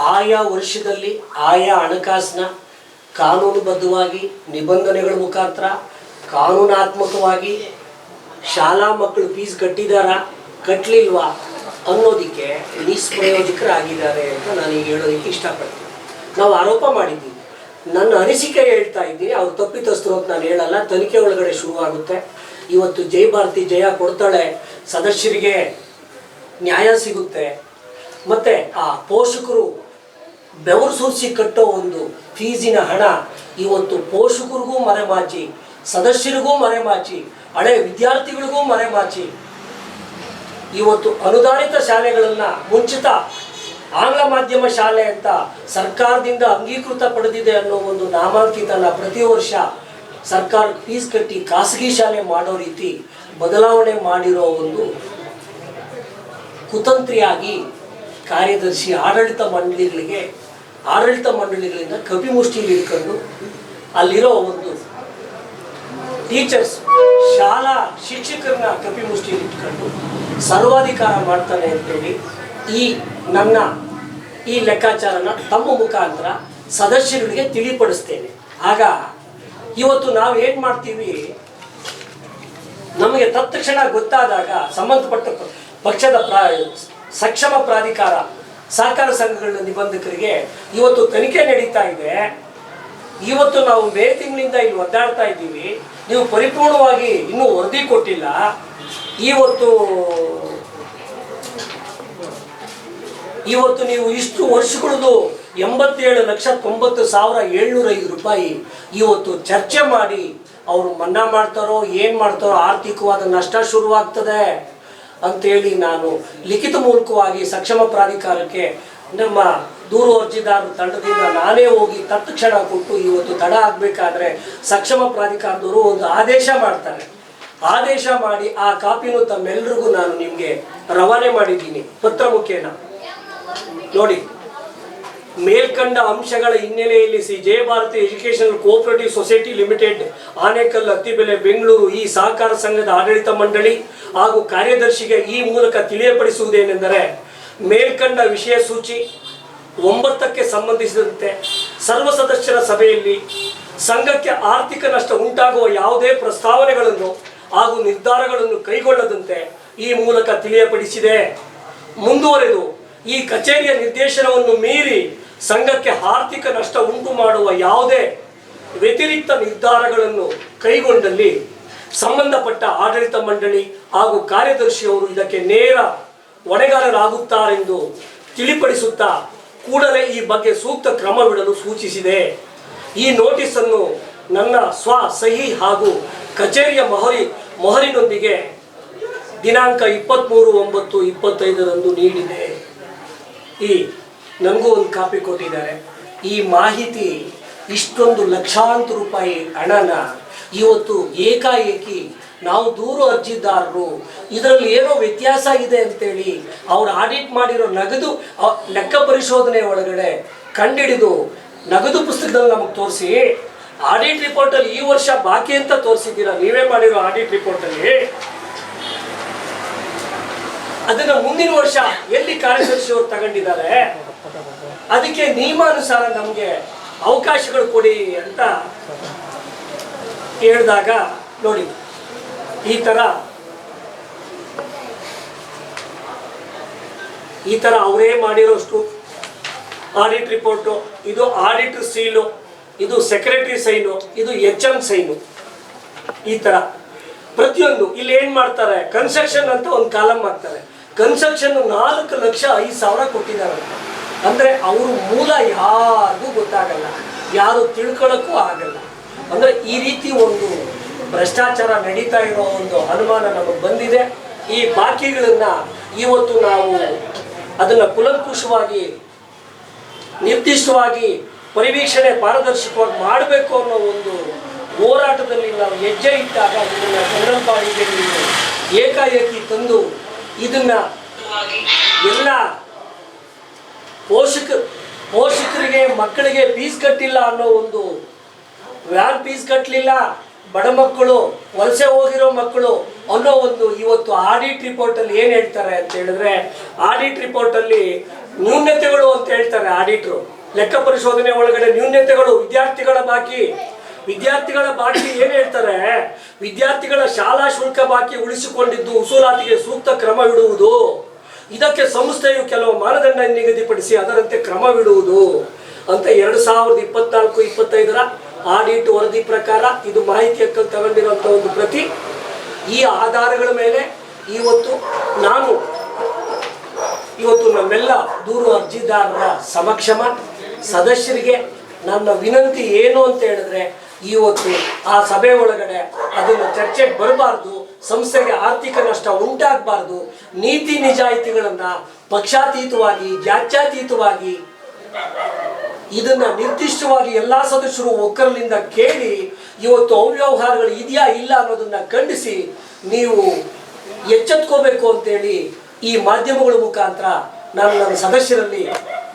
ಆಯಾ ವರ್ಷದಲ್ಲಿ ಆಯಾ ಹಣಕಾಸಿನ ಕಾನೂನುಬದ್ಧವಾಗಿ ನಿಬಂಧನೆಗಳ ಮುಖಾಂತರ ಕಾನೂನಾತ್ಮಕವಾಗಿ ಶಾಲಾ ಮಕ್ಕಳು ಫೀಸ್ ಕಟ್ಟಿದಾರಾ ಕಟ್ಟಲಿಲ್ವಾ ಅನ್ನೋದಕ್ಕೆ ನಿಷ್ಪ್ರಯೋಜಕರಾಗಿದ್ದಾರೆ ಅಂತ ನಾನೀಗ ಹೇಳೋದಕ್ಕೆ ಇಷ್ಟಪಡ್ತೀನಿ. ನಾವು ಆರೋಪ ಮಾಡಿದ್ದೀವಿ. ನನ್ನ ಅನಿಸಿಕೆ ಹೇಳ್ತಾ ಇದ್ದೀನಿ. ಅವ್ರು ತಪ್ಪಿತಸ್ಥರು ಅಂತ ನಾನು ಹೇಳಲ್ಲ. ತನಿಖೆ ಒಳಗಡೆ ಶುರುವಾಗುತ್ತೆ. ಇವತ್ತು ಜಯಭಾರತಿ ಜಯ ಕೊಡ್ತಾಳೆ, ಸದಸ್ಯರಿಗೆ ನ್ಯಾಯ ಸಿಗುತ್ತೆ. ಮತ್ತು ಆ ಪೋಷಕರು ಬೆವರು ಸುರಿಸಿ ಕಟ್ಟೋ ಒಂದು ಫೀಸಿನ ಹಣ ಇವತ್ತು ಪೋಷಕರಿಗೂ ಮರೆಮಾಚಿ, ಸದಸ್ಯರಿಗೂ ಮರೆಮಾಚಿ, ಹಳೆ ವಿದ್ಯಾರ್ಥಿಗಳಿಗೂ ಮರೆಮಾಚಿ, ಇವತ್ತು ಅನುದಾನಿತ ಶಾಲೆಗಳನ್ನು ಮುಂಚಿತ ಆಂಗ್ಲ ಮಾಧ್ಯಮ ಶಾಲೆ ಅಂತ ಸರ್ಕಾರದಿಂದ ಅಂಗೀಕೃತ ಪಡೆದಿದೆ ಅನ್ನೋ ಒಂದು ನಾಮಾಂಕಿತನ ಪ್ರತಿ ವರ್ಷ ಸರ್ಕಾರಕ್ಕೆ ಫೀಸ್ ಕಟ್ಟಿ ಖಾಸಗಿ ಶಾಲೆ ಮಾಡೋ ರೀತಿ ಬದಲಾವಣೆ ಮಾಡಿರೋ ಒಂದು ಕುತಂತ್ರಿಯಾಗಿ ಕಾರ್ಯದರ್ಶಿ ಆಡಳಿತ ಮಂಡಳಿಗಳಿಂದ ಕಪಿಮುಷ್ಟಿಲಿ ಇಟ್ಕೊಂಡು ಅಲ್ಲಿರೋ ಒಂದು ಟೀಚರ್ಸ್ ಶಾಲಾ ಶಿಕ್ಷಕರನ್ನ ಕಪಿಮುಷ್ಟಿಲಿ ಇಟ್ಕೊಂಡು ಸರ್ವಾಧಿಕಾರ ಮಾಡ್ತಾನೆ ಅಂತೇಳಿ ನನ್ನ ಈ ಲೆಕ್ಕಾಚಾರನ ತಮ್ಮ ಮುಖಾಂತರ ಸದಸ್ಯರಿಗೆ ತಿಳಿಪಡಿಸ್ತೇನೆ. ಆಗ ಇವತ್ತು ನಾವು ಏನು ಮಾಡ್ತೀವಿ, ನಮಗೆ ತತ್ಕ್ಷಣ ಗೊತ್ತಾದಾಗ ಸಂಬಂಧಪಟ್ಟ ಪಕ್ಷದ ಸಕ್ಷಮ ಪ್ರಾಧಿಕಾರ ಸಹಕಾರ ಸಂಘಗಳ ನಿಬಂಧಕರಿಗೆ ಇವತ್ತು ತನಿಖೆ ನಡೀತಾ ಇದೆ. ಇವತ್ತು ನಾವು ಮೇ ತಿಂಗಳಿಂದ ಇಲ್ಲಿ ಒದ್ದಾಡ್ತಾ ಇದ್ದೀವಿ, ನೀವು ಪರಿಪೂರ್ಣವಾಗಿ ಇನ್ನೂ ವರದಿ ಕೊಟ್ಟಿಲ್ಲ. ಇವತ್ತು ನೀವು ಇಷ್ಟು ವರ್ಷಗಳದು 87,90,705 ರೂಪಾಯಿ ಇವತ್ತು ಚರ್ಚೆ ಮಾಡಿ ಅವರು ಮನ್ನಾ ಮಾಡ್ತಾರೋ ಏನು ಮಾಡ್ತಾರೋ, ಆರ್ಥಿಕವಾದ ನಷ್ಟ ಶುರುವಾಗ್ತದೆ ಅಂತೇಳಿ ನಾನು ಲಿಖಿತ ಮೂಲಕವಾಗಿ ಸಕ್ಷಮ ಪ್ರಾಧಿಕಾರಕ್ಕೆ ನಮ್ಮ ದೂರು ಅರ್ಜಿದಾರರ ತಂಡದಿಂದ ನಾನೇ ಹೋಗಿ ತತ್ಕ್ಷಣ ಕೊಟ್ಟು ಇವತ್ತು ತಡ ಆಗಬೇಕಾದ್ರೆ ಸಕ್ಷಮ ಪ್ರಾಧಿಕಾರದವರು ಒಂದು ಆದೇಶ ಮಾಡ್ತಾರೆ. ಆದೇಶ ಮಾಡಿ ಆ ಕಾಪಿನೂ ತಮ್ಮೆಲ್ಲರಿಗೂ ನಾನು ನಿಮಗೆ ರವಾನೆ ಮಾಡಿದ್ದೀನಿ ಪತ್ರ ಮುಖೇನ. ನೋಡಿ, ಮೇಲ್ಕಂಡ ಅಂಶಗಳ ಹಿನ್ನೆಲೆಯಲ್ಲಿ Jaya Bharati educational cooperative society limited, Anekal, Attibele, Bengaluru ಈ ಸಹಕಾರ ಸಂಘದ ಆಡಳಿತ ಮಂಡಳಿ ಹಾಗೂ ಕಾರ್ಯದರ್ಶಿಗೆ ಈ ಮೂಲಕ ತಿಳಿಯಪಡಿಸುವುದೇನೆಂದರೆ, ಮೇಲ್ಕಂಡ ವಿಷಯ ಸೂಚಿ 9ಕ್ಕೆ ಸಂಬಂಧಿಸಿದಂತೆ ಸರ್ವ ಸದಸ್ಯರ ಸಭೆಯಲ್ಲಿ ಸಂಘಕ್ಕೆ ಆರ್ಥಿಕ ನಷ್ಟ ಉಂಟಾಗುವ ಯಾವುದೇ ಪ್ರಸ್ತಾವನೆಗಳನ್ನು ಹಾಗೂ ನಿರ್ಧಾರಗಳನ್ನು ಕೈಗೊಳ್ಳದಂತೆ ಈ ಮೂಲಕ ತಿಳಿಯಪಡಿಸಿದೆ. ಮುಂದುವರೆದು ಈ ಕಚೇರಿಯ ನಿರ್ದೇಶನವನ್ನು ಮೀರಿ ಸಂಘಕ್ಕೆ ಆರ್ಥಿಕ ನಷ್ಟ ಉಂಟು ಮಾಡುವ ಯಾವುದೇ ವ್ಯತಿರಿಕ್ತ ನಿರ್ಧಾರಗಳನ್ನು ಕೈಗೊಂಡಲ್ಲಿ ಸಂಬಂಧಪಟ್ಟ ಆಡಳಿತ ಮಂಡಳಿ ಹಾಗೂ ಕಾರ್ಯದರ್ಶಿಯವರು ಇದಕ್ಕೆ ನೇರ ಹೊಣೆಗಾರರಾಗುತ್ತಾರೆಂದು ತಿಳಿಪಡಿಸುತ್ತಾ ಕೂಡಲೇ ಈ ಬಗ್ಗೆ ಸೂಕ್ತ ಕ್ರಮವಿಡಲು ಸೂಚಿಸಿದೆ. ಈ ನೋಟಿಸನ್ನು ನನ್ನ ಸಹಿ ಹಾಗೂ ಕಚೇರಿಯ ಮೊಹರಿನೊಂದಿಗೆ ದಿನಾಂಕ 23/9/25 ನೀಡಿದೆ. ನನಗೂ ಒಂದು ಕಾಪಿ ಕೊಟ್ಟಿದ್ದಾರೆ. ಈ ಮಾಹಿತಿ ಇಷ್ಟೊಂದು ಲಕ್ಷಾಂತರ ರೂಪಾಯಿ ಹಣನ ಇವತ್ತು ಏಕಾಏಕಿ ನಾವು ದೂರು ಅರ್ಜಿದಾರರು ಇದರಲ್ಲಿ ಏನೋ ವ್ಯತ್ಯಾಸ ಇದೆ ಅಂತೇಳಿ ಅವ್ರು ಆಡಿಟ್ ಮಾಡಿರೋ ನಗದು ಲೆಕ್ಕ ಪರಿಶೋಧನೆ ಒಳಗಡೆ ಕಂಡಿಡಿದು ನಗದು ಪುಸ್ತಕದಲ್ಲಿ ನಮಗೆ ತೋರಿಸಿ, ಆಡಿಟ್ ರಿಪೋರ್ಟಲ್ಲಿ ಈ ವರ್ಷ ಬಾಕಿ ಅಂತ ತೋರಿಸಿದ್ದೀರಾ ನೀವೇ ಮಾಡಿರೋ ಆಡಿಟ್ ರಿಪೋರ್ಟಲ್ಲಿ. ಅದನ್ನು ಮುಂದಿನ ವರ್ಷ ಎಲ್ಲಿ ಕಾರ್ಯದರ್ಶಿಯವರು ತಗೊಂಡಿದ್ದಾರೆ, ಅದಕ್ಕೆ ನಿಯಮಾನುಸಾರ ನಮಗೆ ಅವಕಾಶಗಳು ಕೊಡಿ ಅಂತ ಹೇಳಿದಾಗ ನೋಡಿ, ಈ ತರ ಅವರೇ ಮಾಡಿರೋಷ್ಟು ಆಡಿಟ್ ರಿಪೋರ್ಟು, ಇದು ಆಡಿಟರ್ ಸೀಲು, ಇದು ಸೆಕ್ರೆಟರಿ ಸೈನು, ಇದು HM ಸೈನು, ಈ ತರ ಪ್ರತಿಯೊಂದು. ಇಲ್ಲಿ ಏನ್ ಮಾಡ್ತಾರೆ, ಕನ್ಸ್ಟ್ರಕ್ಷನ್ ಅಂತ ಒಂದು ಕಾಲಮ್ ಹಾಕ್ತಾರೆ. ಕನ್ಸ್ಟ್ರಕ್ಷನ್ 4,05,000 ಕೊಟ್ಟಿದ್ದಾರೆ. ಅಂದ್ರೆ ಅವ್ರ ಮೂಲ ಯಾರಿಗೂ ಗೊತ್ತಾಗಲ್ಲ, ಯಾರು ತಿಳ್ಕೊಳ್ಳೋಕ್ಕೂ ಆಗಲ್ಲ. ಅಂದ್ರೆ ಈ ರೀತಿ ಒಂದು ಭ್ರಷ್ಟಾಚಾರ ನಡೀತಾ ಇರೋ ಒಂದು ಅನುಮಾನ ನಮಗೆ ಬಂದಿದೆ. ಈ ಬಾಕಿಗಳನ್ನ ಇವತ್ತು ನಾವು ಅದನ್ನ ಕುಲಂಕುಷವಾಗಿ ನಿರ್ದಿಷ್ಟವಾಗಿ ಪರಿವೀಕ್ಷಣೆ ಪಾರದರ್ಶಕವಾಗಿ ಮಾಡಬೇಕು ಅನ್ನೋ ಒಂದು ಹೋರಾಟದಲ್ಲಿ ನಾವು ಹೆಜ್ಜೆ ಇಟ್ಟಾಗ ಇದನ್ನ ಜನರಲ್ ಬಾಡಿಗೆ ಏಕಾಏಕಿ ತಂದು ಇದನ್ನ ಎಲ್ಲ ಪೋಷಕರಿಗೆ ಮಕ್ಕಳಿಗೆ ಫೀಸ್ ಕಟ್ಟಿಲ್ಲ ಅನ್ನೋ ಒಂದು ವ್ಯಾನ್ ಫೀಸ್ ಕಟ್ಟಲಿಲ್ಲ, ಬಡ ಮಕ್ಕಳು, ವಲಸೆ ಹೋಗಿರೋ ಮಕ್ಕಳು ಅನ್ನೋ ಒಂದು ಇವತ್ತು ಆಡಿಟ್ ರಿಪೋರ್ಟಲ್ಲಿ ಏನು ಹೇಳ್ತಾರೆ ಅಂತ ಹೇಳಿದ್ರೆ, ಆಡಿಟ್ ರಿಪೋರ್ಟಲ್ಲಿ ನ್ಯೂನ್ಯತೆಗಳು ಅಂತ ಹೇಳ್ತಾರೆ ಆಡಿಟ್ರು. ಲೆಕ್ಕ ಪರಿಶೋಧನೆ ಒಳಗಡೆ ನ್ಯೂನ್ಯತೆಗಳು, ವಿದ್ಯಾರ್ಥಿಗಳ ಬಾಕಿ ಏನು ಹೇಳ್ತಾರೆ, ವಿದ್ಯಾರ್ಥಿಗಳ ಶಾಲಾ ಶುಲ್ಕ ಬಾಕಿ ಉಳಿಸಿಕೊಂಡಿದ್ದು ಉಸೂಲಾತಿಗೆ ಸೂಕ್ತ ಕ್ರಮವಿಡುವುದು, ಇದಕ್ಕೆ ಸಂಸ್ಥೆಯು ಕೆಲವು ಮಾನದಂಡ ನಿಗದಿಪಡಿಸಿ ಅದರಂತೆ ಕ್ರಮವಿಡುವುದು ಅಂತ 2024-25 ಆಡಿಟ್ ವರದಿ ಪ್ರಕಾರ ಇದು ಮಾಹಿತಿ ಹಕ್ಕಲ್ಲಿ ತಗೊಂಡಿರುವಂಥ ಒಂದು ಪ್ರತಿ. ಈ ಆಧಾರಗಳ ಮೇಲೆ ಇವತ್ತು ನಮ್ಮೆಲ್ಲ ದೂರು ಅರ್ಜಿದಾರರ ಸಮಕ್ಷಮ ಸದಸ್ಯರಿಗೆ ನನ್ನ ವಿನಂತಿ ಏನು ಅಂತ ಹೇಳಿದ್ರೆ, ಇವತ್ತು ಆ ಸಭೆ ಒಳಗಡೆ ಅದನ್ನು ಚರ್ಚೆಗೆ ಬರಬಾರ್ದು, ಸಂಸ್ಥೆಗೆ ಆರ್ಥಿಕ ನಷ್ಟ ಉಂಟಾಗಬಾರ್ದು, ನೀತಿ ನಿಜಾಯಿತಿಗಳನ್ನು ಪಕ್ಷಾತೀತವಾಗಿ ಜಾತ್ಯತೀತವಾಗಿ ಇದನ್ನ ನಿರ್ದಿಷ್ಟವಾಗಿ ಎಲ್ಲ ಸದಸ್ಯರು ಒಕ್ಕಲಿನಿಂದ ಕೇಳಿ ಇವತ್ತು ಅವ್ಯವಹಾರಗಳು ಇದೆಯಾ ಇಲ್ಲ ಅನ್ನೋದನ್ನ ಖಂಡಿಸಿ ನೀವು ಎಚ್ಚೆತ್ಕೋಬೇಕು ಅಂತೇಳಿ ಈ ಮಾಧ್ಯಮಗಳ ಮುಖಾಂತರ ನಾನು ನನ್ನ ಸದಸ್ಯರಲ್ಲಿ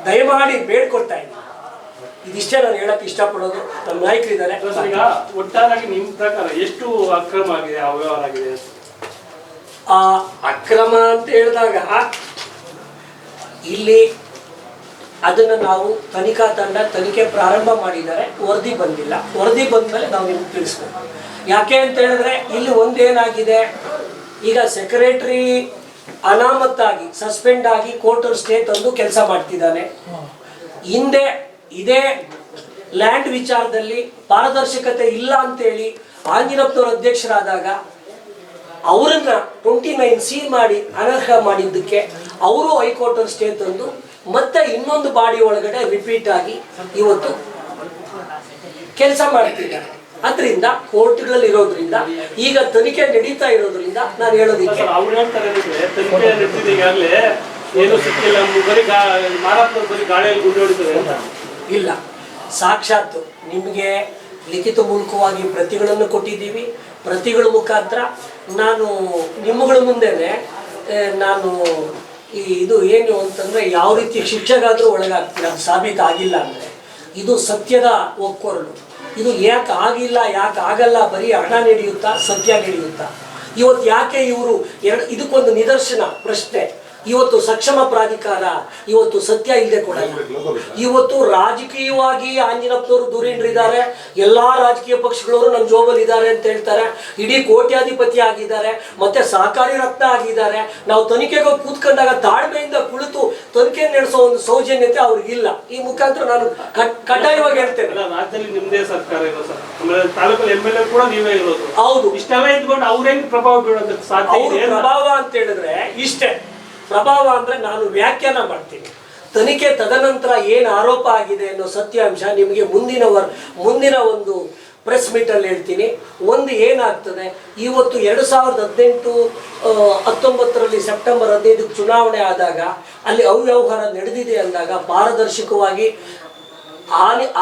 ದಯಮಾಡಿ ಬೇಡ್ಕೊಳ್ತಾ ಇದ್ದೀನಿ. ಇದಿಷ್ಟೇ ನಾನು ಹೇಳಕ್ಕೆ ಇಷ್ಟಪಡೋದು. ನಮ್ಮ ನಾಯಕರಿದ್ದಾರೆ. ಈಗ ಒಟ್ಟಾರಾಗಿ ನಿಮ್ಮ ಪ್ರಕಾರ ಎಷ್ಟು ಅಕ್ರಮ ಆಗಿದೆ, ಅವ್ಯವಹಾರ ಆಗಿದೆ? ಆ ಅಕ್ರಮ ಅಂತ ಹೇಳಿದಾಗ ಇಲ್ಲಿ ಅದನ್ನು ನಾವು ತನಿಖಾ ತಂಡ ತನಿಖೆ ಪ್ರಾರಂಭ ಮಾಡಿದ್ದಾರೆ. ವರದಿ ಬಂದಿಲ್ಲ. ವರದಿ ಬಂದ ಮೇಲೆ ನಾವು ನಿಮ್ಗೆ ತಿಳಿಸ್ಬೇಕು. ಯಾಕೆ ಅಂತ ಹೇಳಿದ್ರೆ ಇಲ್ಲಿ ಒಂದೇನಾಗಿದೆ, ಈಗ ಸೆಕ್ರೆಟರಿ ಅನಾಮತ್ತಾಗಿ ಸಸ್ಪೆಂಡ್ ಆಗಿ ಕೋರ್ಟ್ ಸ್ಟೇ ತಂದು ಕೆಲಸ ಮಾಡ್ತಿದ್ದಾನೆ. ಹಿಂದೆ ಇದೇ ಲ್ಯಾಂಡ್ ವಿಚಾರದಲ್ಲಿ ಪಾರದರ್ಶಕತೆ ಇಲ್ಲ ಅಂತೇಳಿ ಆಂಜಿನಪ್ಪನವರು ಅಧ್ಯಕ್ಷರಾದಾಗ ಅವರನ್ನ 29C ಮಾಡಿ ಅನರ್ಹ ಮಾಡಿದ್ದಕ್ಕೆ ಅವರು ಹೈಕೋರ್ಟ್ ಸ್ಟೇ ತಂದು ಮತ್ತೆ ಇನ್ನೊಂದು ಬಾಡಿ ಒಳಗಡೆ ರಿಪೀಟ್ ಆಗಿ ಇವತ್ತು ಕೆಲಸ ಮಾಡ್ತಿದ್ದಾರೆ. ಅದರಿಂದ ಕೋರ್ಟ್ಗಳಲ್ಲಿ ಇರೋದ್ರಿಂದ ಈಗ ತನಿಖೆ ನಡೀತಾ ಇರೋದ್ರಿಂದ ನಾನು ಹೇಳೋದಿಕ್ಕೆ ಅವ್ರು ಹೇಳ್ತಾರೆ ತನಿಖೆ ನಡೆದಿದೆ, ಈಗಾಗಲೇ ಏನು ಸಿಕ್ಕಿಲ್ಲ, ಬರೀ ಗಾಳಿಯಲ್ಲಿ ಗುಂಡು ಹೊಡಿತದೆ ಅಂತ. ಇಲ್ಲ, ಸಾಕ್ಷಾತ್ ನಿಮಗೆ ಲಿಖಿತ ಮೂಲಕವಾಗಿ ಪ್ರತಿಗಳನ್ನು ಕೊಟ್ಟಿದ್ದೀವಿ. ಪ್ರತಿಗಳ ಮುಖಾಂತರ ನಾನು ನಿಮ್ಮಗಳ ಮುಂದೆನೆ ನಾನು ಇದು ಏನು ಅಂತಂದರೆ ಯಾವ ರೀತಿ ಶಿಕ್ಷೆಗಾದರೂ ಒಳಗಾಗ್ತೀರ ಸಾಬೀತಾಗಿಲ್ಲ ಅಂದರೆ ಇದು ಸತ್ಯದ ಒಕ್ಕೊರಲು. ಇದು ಯಾಕೆ ಆಗಿಲ್ಲ, ಯಾಕೆ ಆಗಲ್ಲ, ಬರೀ ಹಣ ನಡೆಯುತ್ತಾ ಸತ್ಯ ನಡೆಯುತ್ತಾ? ಇವತ್ತು ಯಾಕೆ ಇವರು ಇದಕ್ಕೊಂದು ನಿದರ್ಶನ ಪ್ರಶ್ನೆ. ಇವತ್ತು ಸಕ್ಷಮ ಪ್ರಾಧಿಕಾರ ಇವತ್ತು ಸತ್ಯ ಇಲ್ಲದೆ ಕೊಡಲ್ಲ. ಇವತ್ತು ರಾಜಕೀಯವಾಗಿ ಆಂಜಿನಪ್ಪನವರು ಧುರೀಣರಿದ್ದಾರೆ, ಎಲ್ಲಾ ರಾಜಕೀಯ ಪಕ್ಷಗಳವರು ನಮ್ಮ ಜೋಬಲ್ಲಿ ಇದ್ದಾರೆ ಅಂತ ಹೇಳ್ತಾರೆ. ಇಡೀ ಕೋಟ್ಯಾಧಿಪತಿ ಆಗಿದ್ದಾರೆ, ಮತ್ತೆ ಸಹಕಾರಿ ರತ್ನ ಆಗಿದ್ದಾರೆ. ನಾವು ತನಿಖೆಗೆ ಕೂತ್ಕೊಂಡಾಗ ತಾಳ್ಮೆಯಿಂದ ಕುಳಿತು ತನಿಖೆ ನಡೆಸೋ ಒಂದು ಸೌಜನ್ಯತೆ ಅವ್ರಿಗಿಲ್ಲ. ಈ ಮುಖಾಂತರ ನಾನು ಕಡ್ಡಾಯವಾಗಿ ಹೇಳ್ತೇನೆ. ರಾಜ್ಯದಲ್ಲಿ ನಿಮ್ಮದೇ ಸರ್ಕಾರ ಇರೋದು ಸರ್, ಆಮೇಲೆ ತಾಲೂಕಲ್ಲಿ MLA ಕೂಡ ನೀವೇ ಇರೋದು. ಹೌದು, ಇಷ್ಟೆಲ್ಲ ಇದ್ಕೊಂಡು ಅವ್ರೇನು ಪ್ರಭಾವ ಬೀಳೋದಕ್ಕೆ ಸಾಧ್ಯ ಇದೆ? ಪ್ರಭಾವ ಅಂತ ಹೇಳಿದ್ರೆ ಇಷ್ಟೇ. ಪ್ರಭಾವ ಅಂದರೆ ನಾನು ವ್ಯಾಖ್ಯಾನ ಮಾಡ್ತೀನಿ. ತನಿಖೆ ತದನಂತರ ಏನು ಆರೋಪ ಆಗಿದೆ ಅನ್ನೋ ಸತ್ಯಾಂಶ ನಿಮಗೆ ಮುಂದಿನ ಒಂದು ಪ್ರೆಸ್ ಮೀಟಲ್ಲಿ ಹೇಳ್ತೀನಿ. ಒಂದು ಏನಾಗ್ತದೆ, ಇವತ್ತು 2018-19 ಸೆಪ್ಟೆಂಬರ್ 15 ಚುನಾವಣೆ ಆದಾಗ ಅಲ್ಲಿ ಅವ್ಯವಹಾರ ನಡೆದಿದೆ ಅಂದಾಗ ಪಾರದರ್ಶಕವಾಗಿ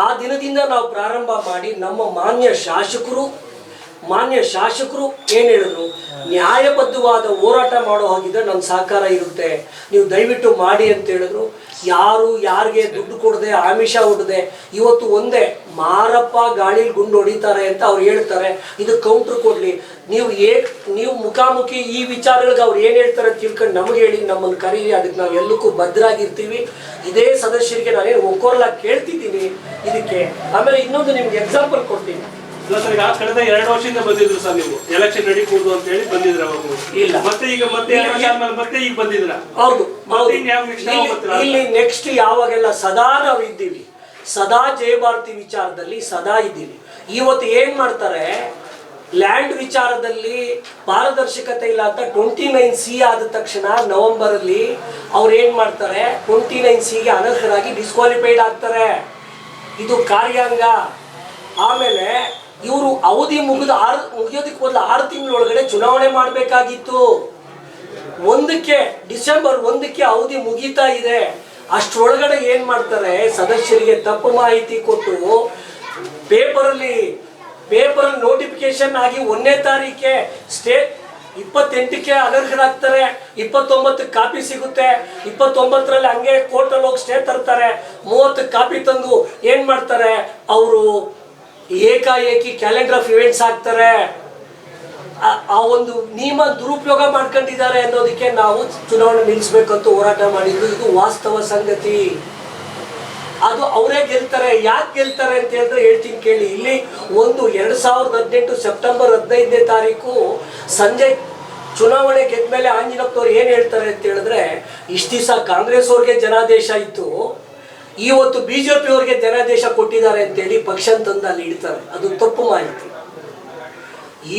ಆ ದಿನದಿಂದ ನಾವು ಪ್ರಾರಂಭ ಮಾಡಿ ನಮ್ಮ ಮಾನ್ಯ ಶಾಸಕರು ಏನು ಹೇಳಿದ್ರು, ನ್ಯಾಯಬದ್ಧವಾದ ಹೋರಾಟ ಮಾಡೋ ಹಾಗಿದ್ರೆ ನನ್ನ ಸಹಕಾರ ಇರುತ್ತೆ, ನೀವು ದಯವಿಟ್ಟು ಮಾಡಿ ಅಂತ ಹೇಳಿದ್ರು. ಯಾರಿಗೆ ದುಡ್ಡು ಕೊಡದೆ ಆಮಿಷ ಹೊಡೆದೆ ಇವತ್ತು ಒಂದೇ ಮಾರಪ್ಪ ಗಾಳಿಲಿ ಗುಂಡು ಹೊಡಿತಾರೆ ಅಂತ ಅವ್ರು ಹೇಳ್ತಾರೆ. ಇದು ಕೌಂಟ್ರ್ ಕೊಡ್ಲಿ, ನೀವು ಮುಖಾಮುಖಿ ಈ ವಿಚಾರಗಳಿಗೆ ಅವ್ರು ಏನು ಹೇಳ್ತಾರೆ ತಿಳ್ಕೊಂಡು ನಮಗೆ ಹೇಳಿ, ನಮ್ಮನ್ನು ಕರೀರಿ, ಅದಕ್ಕೆ ನಾವು ಎಲ್ಲಕ್ಕೂ ಭದ್ರಾಗಿರ್ತೀವಿ. ಇದೇ ಸದಸ್ಯರಿಗೆ ನಾನೇನು ಒಕ್ಕೊರಲಾಗಿ ಕೇಳ್ತಿದ್ದೀನಿ ಇದಕ್ಕೆ. ಆಮೇಲೆ ಇನ್ನೊಂದು ನಿಮ್ಗೆ ಎಕ್ಸಾಂಪಲ್ ಕೊಡ್ತೀನಿ. ಈಗ ಕಳೆದ 2 ವರ್ಷದಿಂದ ಬಂದಿದ್ರು ಸರ್, ನೀವು ಎಲೆಕ್ಷನ್ ನಡೀಬಹುದು ಅಂತ ಹೇಳಿ ಬಂದಿದ್ರ? ಇಲ್ಲ, ಮತ್ತೆ ಈಗ ಮತ್ತೆ ಈಗ ಬಂದಿದ್ರ? ಹೌದು. ಇಲ್ಲಿ ನೆಕ್ಸ್ಟ್ ಯಾವಾಗೆಲ್ಲ ಸದಾ ನಾವು ಇದ್ದೀವಿ, ಸದಾ ಜಯಭಾರತಿ ವಿಚಾರದಲ್ಲಿ ಸದಾ ಇದ್ದೀವಿ. ಇವತ್ತು ಏನ್ ಮಾಡ್ತಾರೆ, ಲ್ಯಾಂಡ್ ವಿಚಾರದಲ್ಲಿ ಪಾರದರ್ಶಕತೆ ಇಲ್ಲ ಅಂತ 29C ಆದ ತಕ್ಷಣ ನವೆಂಬರ್ ಅಲ್ಲಿ ಅವ್ರು ಏನ್ ಮಾಡ್ತಾರೆ, 29Cಗೆ ಅನರ್ಹರಾಗಿ ಡಿಸ್ಕ್ವಾಲಿಫೈಡ್ ಆಗ್ತಾರೆ. ಇದು ಕಾರ್ಯಾಂಗ. ಆಮೇಲೆ ಇವರು ಅವಧಿ ಮುಗಿಯೋದಕ್ಕೆ ಮೊದಲು 6 ತಿಂಗಳೊಳಗಡೆ ಚುನಾವಣೆ ಮಾಡಬೇಕಾಗಿತ್ತು. ಡಿಸೆಂಬರ್ 1ಕ್ಕೆ ಅವಧಿ ಮುಗೀತಾ ಇದೆ. ಅಷ್ಟರೊಳಗಡೆ ಏನ್ ಮಾಡ್ತಾರೆ, ಸದಸ್ಯರಿಗೆ ತಪ್ಪು ಮಾಹಿತಿ ಕೊಟ್ಟು ಪೇಪರಲ್ಲಿ ನೋಟಿಫಿಕೇಶನ್ ಆಗಿ 1ನೇ ತಾರೀಕೆ 28ಕ್ಕೆ ಅನರ್ಹರಾಗ್ತಾರೆ. 29ಕ್ಕೆ ಕಾಪಿ ಸಿಗುತ್ತೆ. 29ರಲ್ಲಿ ಹಂಗೆ ಕೋರ್ಟಲ್ಲಿ ಹೋಗಿ ಸ್ಟೇ ತರ್ತಾರೆ. 30ಕ್ಕೆ ಕಾಪಿ ತಂದು ಏನ್ ಮಾಡ್ತಾರೆ, ಅವರು ಏಕಾಏಕಿ ಕ್ಯಾಲೆಂಡರ್ ಆಫ್ ಇವೆಂಟ್ಸ್ ಹಾಕ್ತಾರೆ. ಆ ಒಂದು ನಿಯಮ ದುರುಪಯೋಗ ಮಾಡ್ಕೊಂಡಿದ್ದಾರೆ ಅನ್ನೋದಕ್ಕೆ ನಾವು ಚುನಾವಣೆ ನಿಲ್ಲಿಸ್ಬೇಕಂತ ಹೋರಾಟ ಮಾಡಿದ್ದು. ಇದು ವಾಸ್ತವ ಸಂಗತಿ. ಅದು ಅವರೇ ಗೆಲ್ತಾರೆ. ಯಾಕೆ ಗೆಲ್ತಾರೆ ಅಂತ ಹೇಳಿದ್ರೆ ಹೇಳ್ತೀನಿ ಕೇಳಿ. ಇಲ್ಲಿ 2018 ಸೆಪ್ಟೆಂಬರ್ 15ನೇ ತಾರೀಕು ಸಂಜೆ ಚುನಾವಣೆ ಗೆದ್ಮೇಲೆ ಆಂಜಿನಪ್ಪನವ್ರು ಏನು ಹೇಳ್ತಾರೆ ಅಂತ ಹೇಳಿದ್ರೆ, ಇಷ್ಟು ದಿವಸ ಕಾಂಗ್ರೆಸ್ ಅವ್ರಿಗೆ ಜನಾದೇಶ ಇತ್ತು, ಇವತ್ತು BJP ಅವ್ರಿಗೆ ಜನಾದೇಶ ಕೊಟ್ಟಿದ್ದಾರೆ ಅಂತೇಳಿ ಪಕ್ಷ ತಂದು ಅಲ್ಲಿ ಇಡ್ತಾರೆ. ಅದು ತಪ್ಪು ಮಾಹಿತಿ.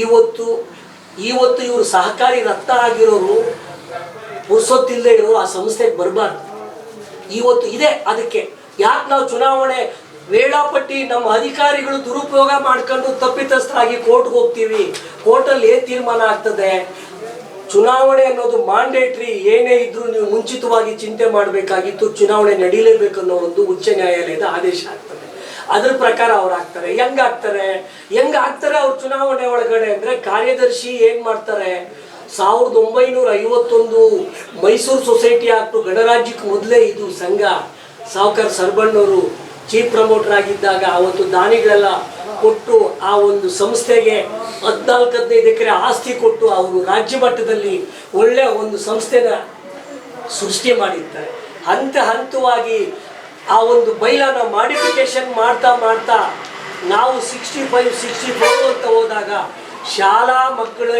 ಇವತ್ತು ಇವರು ಸಹಕಾರಿ ರತ್ನ ಆಗಿರೋರು, ಪುರ್ಸೊತ್ತಿಲ್ಲದೆ ಇರೋರು ಆ ಸಂಸ್ಥೆಗೆ ಬರಬಾರ್ದು. ಇವತ್ತು ಇದೆ. ಅದಕ್ಕೆ ಯಾಕೆ ನಾವು ಚುನಾವಣೆ ವೇಳಾಪಟ್ಟಿ ನಮ್ಮ ಅಧಿಕಾರಿಗಳು ದುರುಪಯೋಗ ಮಾಡ್ಕೊಂಡು ತಪ್ಪಿತಸ್ಥರಾಗಿ ಕೋರ್ಟ್ಗೆ ಹೋಗ್ತೀವಿ. ಕೋರ್ಟಲ್ಲಿ ಏನು ತೀರ್ಮಾನ ಆಗ್ತದೆ, ಚುನಾವಣೆ ಅನ್ನೋದು ಮ್ಯಾಂಡೇಟ್ರಿ. ಏನೇ ಇದ್ರೂ ನೀವು ಮುಂಚಿತವಾಗಿ ಚಿಂತೆ ಮಾಡಬೇಕಾಗಿತ್ತು, ಚುನಾವಣೆ ನಡೀಲೇಬೇಕನ್ನೋ ಒಂದು ಉಚ್ಚ ನ್ಯಾಯಾಲಯದ ಆದೇಶ ಆಗ್ತದೆ. ಅದ್ರ ಪ್ರಕಾರ ಅವ್ರು ಆಗ್ತಾರೆ. ಹೆಂಗಾಗ್ತಾರೆ ಅವ್ರು ಚುನಾವಣೆ ಒಳಗಡೆ ಅಂದರೆ, ಕಾರ್ಯದರ್ಶಿ ಹೇಗೆ ಮಾಡ್ತಾರೆ, 1951 ಮೈಸೂರು ಸೊಸೈಟಿ ಆಕ್ಟು ಗಣರಾಜ್ಯಕ್ಕೆ ಮೊದಲೇ ಇದು ಸಂಘ. ಸಾವುಕಾರ ಸರ್ಬಣ್ಣವರು ಚೀಫ್ ಪ್ರಮೋಟರ್ ಆಗಿದ್ದಾಗ ಅವತ್ತು ದಾನಿಗಳೆಲ್ಲ ಕೊಟ್ಟು ಆ ಒಂದು ಸಂಸ್ಥೆಗೆ 14-15 ಎಕರೆ ಆಸ್ತಿ ಕೊಟ್ಟು ಅವರು ರಾಜ್ಯ ಮಟ್ಟದಲ್ಲಿ ಒಳ್ಳೆಯ ಒಂದು ಸಂಸ್ಥೆನ ಸೃಷ್ಟಿ ಮಾಡಿರ್ತಾರೆ. ಹಂತವಾಗಿ ಆ ಒಂದು ಬೈಲಾನ ಮಾಡಿಫಿಕೇಶನ್ ಮಾಡ್ತಾ ನಾವು 64 ಅಂತ ಹೋದಾಗ ಶಾಲಾ ಮಕ್ಕಳು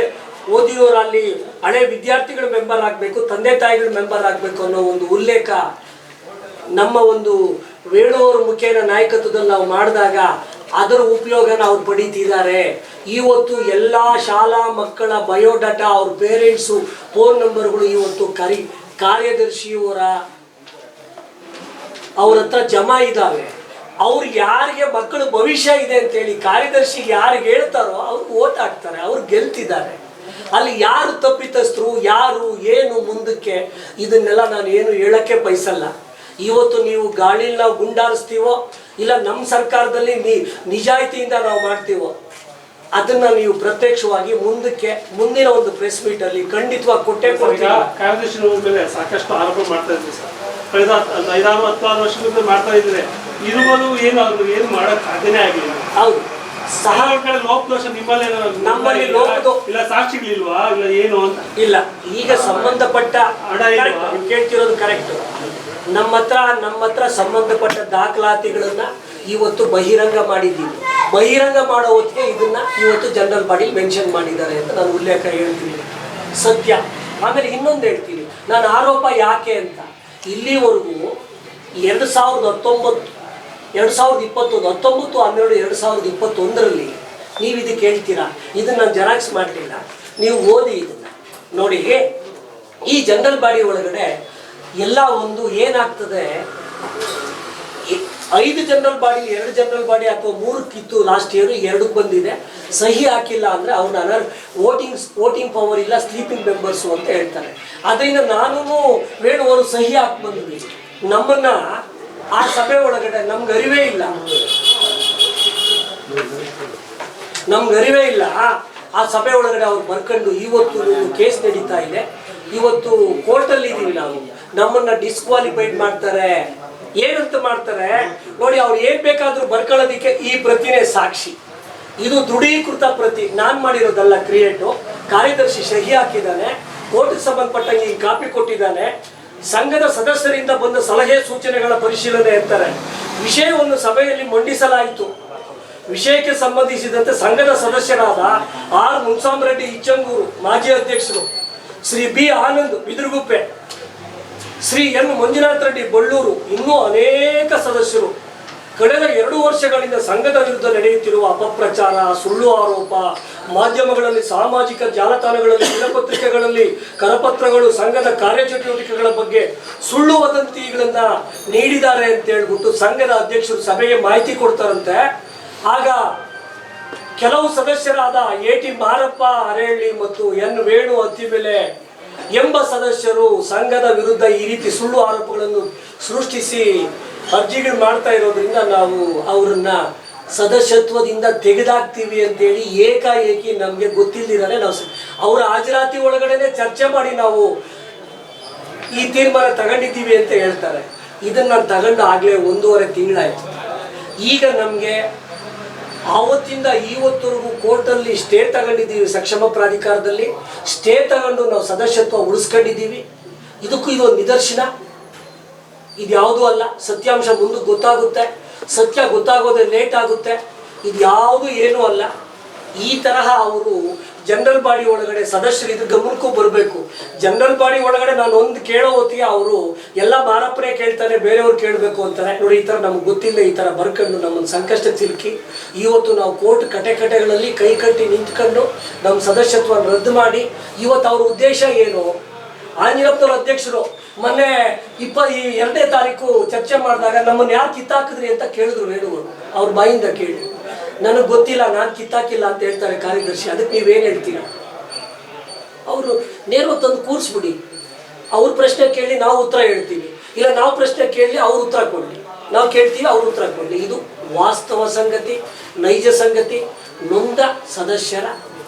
ಓದಿರೋರಲ್ಲಿ ಹಳೆ ವಿದ್ಯಾರ್ಥಿಗಳು ಮೆಂಬರ್ ಆಗಬೇಕು, ತಂದೆ ತಾಯಿಗಳು ಮೆಂಬರ್ ಆಗಬೇಕು ಅನ್ನೋ ಒಂದು ಉಲ್ಲೇಖ ನಮ್ಮ ಒಂದು ವೇಣುವರ ಮುಖೇನ ನಾಯಕತ್ವದಲ್ಲಿ ನಾವು ಮಾಡಿದಾಗ ಅದರ ಉಪಯೋಗನ ಅವ್ರು ಪಡೀತಿದ್ದಾರೆ. ಇವತ್ತು ಎಲ್ಲ ಶಾಲಾ ಮಕ್ಕಳ ಬಯೋಡಾಟಾ, ಅವ್ರ ಪೇರೆಂಟ್ಸು ಫೋನ್ ನಂಬರ್ಗಳು ಇವತ್ತು ಕಾರ್ಯದರ್ಶಿಯವರ ಅವ್ರ ಹತ್ರ ಜಮಾ ಇದ್ದಾವೆ. ಅವ್ರು ಯಾರಿಗೆ ಮಕ್ಕಳ ಭವಿಷ್ಯ ಇದೆ ಅಂತೇಳಿ ಕಾರ್ಯದರ್ಶಿಗೆ ಯಾರಿಗೆ ಹೇಳ್ತಾರೋ ಅವ್ರು ಓಟ್ ಹಾಕ್ತಾರೆ, ಅವ್ರು ಗೆಲ್ತಿದ್ದಾರೆ. ಅಲ್ಲಿ ಯಾರು ತಪ್ಪಿತಸ್ಥರು, ಯಾರು ಏನು ಮುಂದಕ್ಕೆ, ಇದನ್ನೆಲ್ಲ ನಾನು ಏನು ಹೇಳಕ್ಕೆ ಬಯಸಲ್ಲ. ಇವತ್ತು ನೀವು ಗಾಳಿಲಿ ನಾವು ಗುಂಡಾರಿಸ್ತೀವೋ ಇಲ್ಲ ನಮ್ಮ ಸರ್ಕಾರದಲ್ಲಿ ನಿಜಾಯಿತಿಯಿಂದ ನಾವು ಮಾಡ್ತೀವೋ ಅದನ್ನ ನೀವು ಪ್ರತ್ಯಕ್ಷವಾಗಿ ಮುಂದಿನ ಒಂದು ಪ್ರೆಸ್ ಮೀಟ್ ಅಲ್ಲಿ ಖಂಡಿತವಾಗಿ ಕೊಟ್ಟೆ ಕೊಡ್ತೀವಿ. ಕಾರ್ಯದರ್ಶಿ ಮೇಲೆ ಸಾಕಷ್ಟು ಆರೋಪ ಮಾಡ್ತಾ ಇದ್ರಿ ಸರ್, ಕಳೆದ 5-6 ವರ್ಷಗಳಿಂದ ಮಾಡ್ತಾ ಇದ್ರೆ ಇರುವುದು ಏನು ಮಾಡಕ್ ಸಾಧ್ಯನೇ ಆಗಿಲ್ಲ. ಹೌದು, ಕಡೆ ಲೋಪದೋಷ ನಮ್ಮಲ್ಲಿ ಇಲ್ಲ, ಸಾಕ್ಷಿಗಳಿಲ್ವಾ ಇಲ್ಲ ಏನು ಅಂತ ಇಲ್ಲ. ಈಗ ಸಂಬಂಧಪಟ್ಟ ಕೇಳ್ತಿರೋದು ಕರೆಕ್ಟ್. ನಮ್ಮ ಹತ್ರ ಸಂಬಂಧಪಟ್ಟ ದಾಖಲಾತಿಗಳನ್ನ ಇವತ್ತು ಬಹಿರಂಗ ಮಾಡಿದ್ದೀವಿ. ಬಹಿರಂಗ ಮಾಡೋ ಹೊತ್ತಿಗೆ ಇದನ್ನ ಇವತ್ತು ಜನರಲ್ ಬಾಡಿ ಮೆನ್ಷನ್ ಮಾಡಿದ್ದಾರೆ ಅಂತ ನಾನು ಉಲ್ಲೇಖ ಹೇಳ್ತೀನಿ, ಸತ್ಯ. ಆಮೇಲೆ ಇನ್ನೊಂದು ಹೇಳ್ತೀನಿ, ನಾನು ಆರೋಪ ಯಾಕೆ ಅಂತ, ಇಲ್ಲಿವರೆಗೂ 2019, 2021 ನೀವು ಇದಕ್ಕೆ ಹೇಳ್ತೀರಾ, ಇದನ್ನ ನಾನು ಜೆರಾಕ್ಸ್ ಮಾಡಲಿಲ್ಲ, ನೀವು ಓದಿ ಇದನ್ನ ನೋಡಿ. ಈ ಜನರಲ್ ಬಾಡಿ ಒಳಗಡೆ ಎಲ್ಲ ಒಂದು ಏನಾಗ್ತದೆ, 5 ಜನರಲ್ ಬಾಡಿ, 2 ಜನರಲ್ ಬಾಡಿ ಅಥವಾ 3 ಲಾಸ್ಟ್ ಇಯರ್ 2ಕ್ಕೆ ಬಂದಿದೆ. ಸಹಿ ಹಾಕಿಲ್ಲ ಅಂದರೆ ಅವ್ರನ್ನ ವೋಟಿಂಗ್ ಪವರ್ ಇಲ್ಲ, ಸ್ಲೀಪಿಂಗ್ ಮೆಂಬರ್ಸು ಅಂತ ಹೇಳ್ತಾರೆ. ಅದರಿಂದ ನಾನು ವೇಣುವರು ಸಹಿ ಹಾಕಿ ಬಂದ್ವಿ. ನಮ್ಮನ್ನ ಆ ಸಭೆ ಒಳಗಡೆ ನಮ್ಗೆ ಅರಿವೇ ಇಲ್ಲ. ಆ ಸಭೆ ಒಳಗಡೆ ಅವ್ರು ಬರ್ಕೊಂಡು ಇವತ್ತು ಕೇಸ್ ನಡೀತಾ ಇದೆ, ಇವತ್ತು ಕೋರ್ಟಲ್ಲಿ ಇದ್ದೀವಿ ನಾವು, ನಮ್ಮನ್ನ ಡಿಸ್ಕ್ವಾಲಿಫೈಡ್ ಮಾಡ್ತಾರೆ. ಏನಂತ ಮಾಡ್ತಾರೆ ನೋಡಿ, ಅವ್ರು ಏನ್ ಬೇಕಾದ್ರೂ ಬರ್ಕೊಳ್ಳೋದಿಕ್ಕೆ ಈ ಪ್ರತಿನೇ ಸಾಕ್ಷಿ. ಇದು ದೃಢೀಕೃತ ಪ್ರತಿ, ನಾನ್ ಮಾಡಿರೋದಲ್ಲ ಕ್ರಿಯೇಟು. ಕಾರ್ಯದರ್ಶಿ ಸಹಿ ಹಾಕಿದ್ದಾನೆ, ಕೋರ್ಟ್ಗೆ ಸಂಬಂಧಪಟ್ಟಂಗೆ ಈ ಕಾಪಿ ಕೊಟ್ಟಿದ್ದಾನೆ. ಸಂಘದ ಸದಸ್ಯರಿಂದ ಬಂದ ಸಲಹೆ ಸೂಚನೆಗಳ ಪರಿಶೀಲನೆ ಅಂತಾರೆ. ವಿಷಯವನ್ನು ಸಭೆಯಲ್ಲಿ ಮಂಡಿಸಲಾಯಿತು. ವಿಷಯಕ್ಕೆ ಸಂಬಂಧಿಸಿದಂತೆ ಸಂಘದ ಸದಸ್ಯರಾದ ಆರ್ ಮುನ್ಸಾಮರೆಡ್ಡಿ ಇಚ್ಚಂಗೂರು ಮಾಜಿ ಅಧ್ಯಕ್ಷರು, ಶ್ರೀ ಬಿ ಆನಂದ್ ಬಿದಿರುಗುಪ್ಪೆ, ಶ್ರೀ ಎನ್ ಮಂಜುನಾಥ್ ರೆಡ್ಡಿ ಬಳ್ಳೂರು, ಇನ್ನೂ ಅನೇಕ ಸದಸ್ಯರು ಕಳೆದ 2 ವರ್ಷಗಳಿಂದ ಸಂಘದ ವಿರುದ್ಧ ನಡೆಯುತ್ತಿರುವ ಅಪಪ್ರಚಾರ, ಸುಳ್ಳು ಆರೋಪ, ಮಾಧ್ಯಮಗಳಲ್ಲಿ, ಸಾಮಾಜಿಕ ಜಾಲತಾಣಗಳಲ್ಲಿ, ದಿನಪತ್ರಿಕೆಗಳಲ್ಲಿ, ಕರಪತ್ರಗಳು, ಸಂಘದ ಕಾರ್ಯಚಟುವಟಿಕೆಗಳ ಬಗ್ಗೆ ಸುಳ್ಳು ವದಂತಿಗಳನ್ನ ನೀಡಿದ್ದಾರೆ ಅಂತ ಹೇಳ್ಬಿಟ್ಟು ಸಂಘದ ಅಧ್ಯಕ್ಷರು ಸಭೆಗೆ ಮಾಹಿತಿ ಕೊಡ್ತಾರಂತೆ. ಆಗ ಕೆಲವು ಸದಸ್ಯರಾದ ಎ.ಟಿ. ಮಾರಪ್ಪ ಅರೇಳ್ಳಿ ಮತ್ತು ಎನ್ ವೇಣು ಅತ್ತಿಬೆಲೆ ಎಂಬ ಸದಸ್ಯರು ಸಂಘದ ವಿರುದ್ಧ ಈ ರೀತಿ ಸುಳ್ಳು ಆರೋಪಗಳನ್ನು ಸೃಷ್ಟಿಸಿ ಅರ್ಜಿಗಳು ಮಾಡ್ತಾ ಇರೋದ್ರಿಂದ ನಾವು ಅವರನ್ನ ಸದಸ್ಯತ್ವದಿಂದ ತೆಗೆದಾಕ್ತೀವಿ ಅಂತೇಳಿ ಏಕಾಏಕಿ ನಮಗೆ ಗೊತ್ತಿಲ್ಲದಿರಲೇ ನಾವು ಅವರ ಹಾಜರಾತಿ ಒಳಗಡೆನೆ ಚರ್ಚೆ ಮಾಡಿ ನಾವು ಈ ತೀರ್ಮಾನ ತಗೊಂಡಿದ್ದೀವಿ ಅಂತ ಹೇಳ್ತಾರೆ. ಇದನ್ನ ನಾನು ತಗೊಂಡು ಆಗಲೇ 1.5 ತಿಂಗಳಾಯ್ತು. ಈಗ ನಮಗೆ ಆವತ್ತಿಂದ ಇವತ್ತವರೆಗೂ ಕೋರ್ಟಲ್ಲಿ ಸ್ಟೇ ತಗೊಂಡಿದ್ದೀವಿ, ಸಕ್ಷಮ ಪ್ರಾಧಿಕಾರದಲ್ಲಿ ಸ್ಟೇ ತಗೊಂಡು ನಾವು ಸದಸ್ಯತ್ವ ಉಳಿಸ್ಕೊಂಡಿದ್ದೀವಿ. ಇದಕ್ಕೂ ಇದೊಂದು ನಿದರ್ಶನ. ಇದು ಯಾವುದೂ ಅಲ್ಲ, ಸತ್ಯಾಂಶ ಮುಂದಕ್ಕೆ ಗೊತ್ತಾಗುತ್ತೆ. ಸತ್ಯ ಗೊತ್ತಾಗೋದೇ ಲೇಟ್ ಆಗುತ್ತೆ. ಇದು ಯಾವುದು ಏನೂ ಅಲ್ಲ. ಈ ತರಹ ಅವರು ಜನರಲ್ ಬಾಡಿ ಒಳಗಡೆ ಸದಸ್ಯರು ಇದ್ರ ಗಮನಕ್ಕೂ ಬರಬೇಕು. ಜನರಲ್ ಬಾಡಿ ಒಳಗಡೆ ನಾನು ಒಂದು ಕೇಳೋ ಹೊತ್ತಿಗೆ ಅವರು ಎಲ್ಲ ಮಾರಪ್ಪನೇ ಕೇಳ್ತಾನೆ, ಬೇರೆಯವ್ರು ಕೇಳಬೇಕು ಅಂತಾರೆ. ನೋಡಿ, ಈ ಥರ ನಮ್ಗೆ ಗೊತ್ತಿಲ್ಲ, ಈ ಥರ ಬರ್ಕೊಂಡು ನಮ್ಮನ್ನು ಸಂಕಷ್ಟಕ್ಕೆ ಸಿಲುಕಿ ಇವತ್ತು ನಾವು ಕೋರ್ಟ್ ಕಟೆಗಳಲ್ಲಿ ಕೈ ಕಟ್ಟಿ ನಿಂತ್ಕೊಂಡು ನಮ್ಮ ಸದಸ್ಯತ್ವ ರದ್ದು ಮಾಡಿ, ಇವತ್ತು ಅವ್ರ ಉದ್ದೇಶ ಏನು? ಆಂಜನೇಯಪ್ಪನವ್ರ ಅಧ್ಯಕ್ಷರು ಮೊನ್ನೆ 22ನೇ ತಾರೀಕು ಚರ್ಚೆ ಮಾಡಿದಾಗ ನಮ್ಮನ್ನು ಯಾರು ಕಿತ್ತಾಕಿದ್ರಿ ಅಂತ ಕೇಳಿದ್ರು ವೇಣುವರು. ಅವ್ರ ಬಾಯಿಂದ ಕೇಳಿ, ನನಗೆ ಗೊತ್ತಿಲ್ಲ, ನಾನು ಕಿತ್ತಾಕಿಲ್ಲ ಅಂತ ಹೇಳ್ತಾರೆ ಕಾರ್ಯದರ್ಶಿ. ಅದಕ್ಕೆ ನೀವೇನು ಹೇಳ್ತೀರಾ? ಅವರು ನೇರವಾಗಿ ತಂದು ಕೂರಿಸ್ಬಿಡಿ, ಅವ್ರ ಪ್ರಶ್ನೆ ಕೇಳಿ ನಾವು ಉತ್ತರ ಹೇಳ್ತೀವಿ, ಇಲ್ಲ ನಾವು ಪ್ರಶ್ನೆ ಕೇಳಿ ಅವ್ರು ಉತ್ತರ ಕೊಡಲಿ. ನಾವು ಕೇಳ್ತೀವಿ, ಅವರು ಉತ್ತರ ಕೊಡಲಿ. ಇದು ವಾಸ್ತವ ಸಂಗತಿ, ನೈಜ ಸಂಗತಿ, ನೊಂದ ಸದಸ್ಯರ.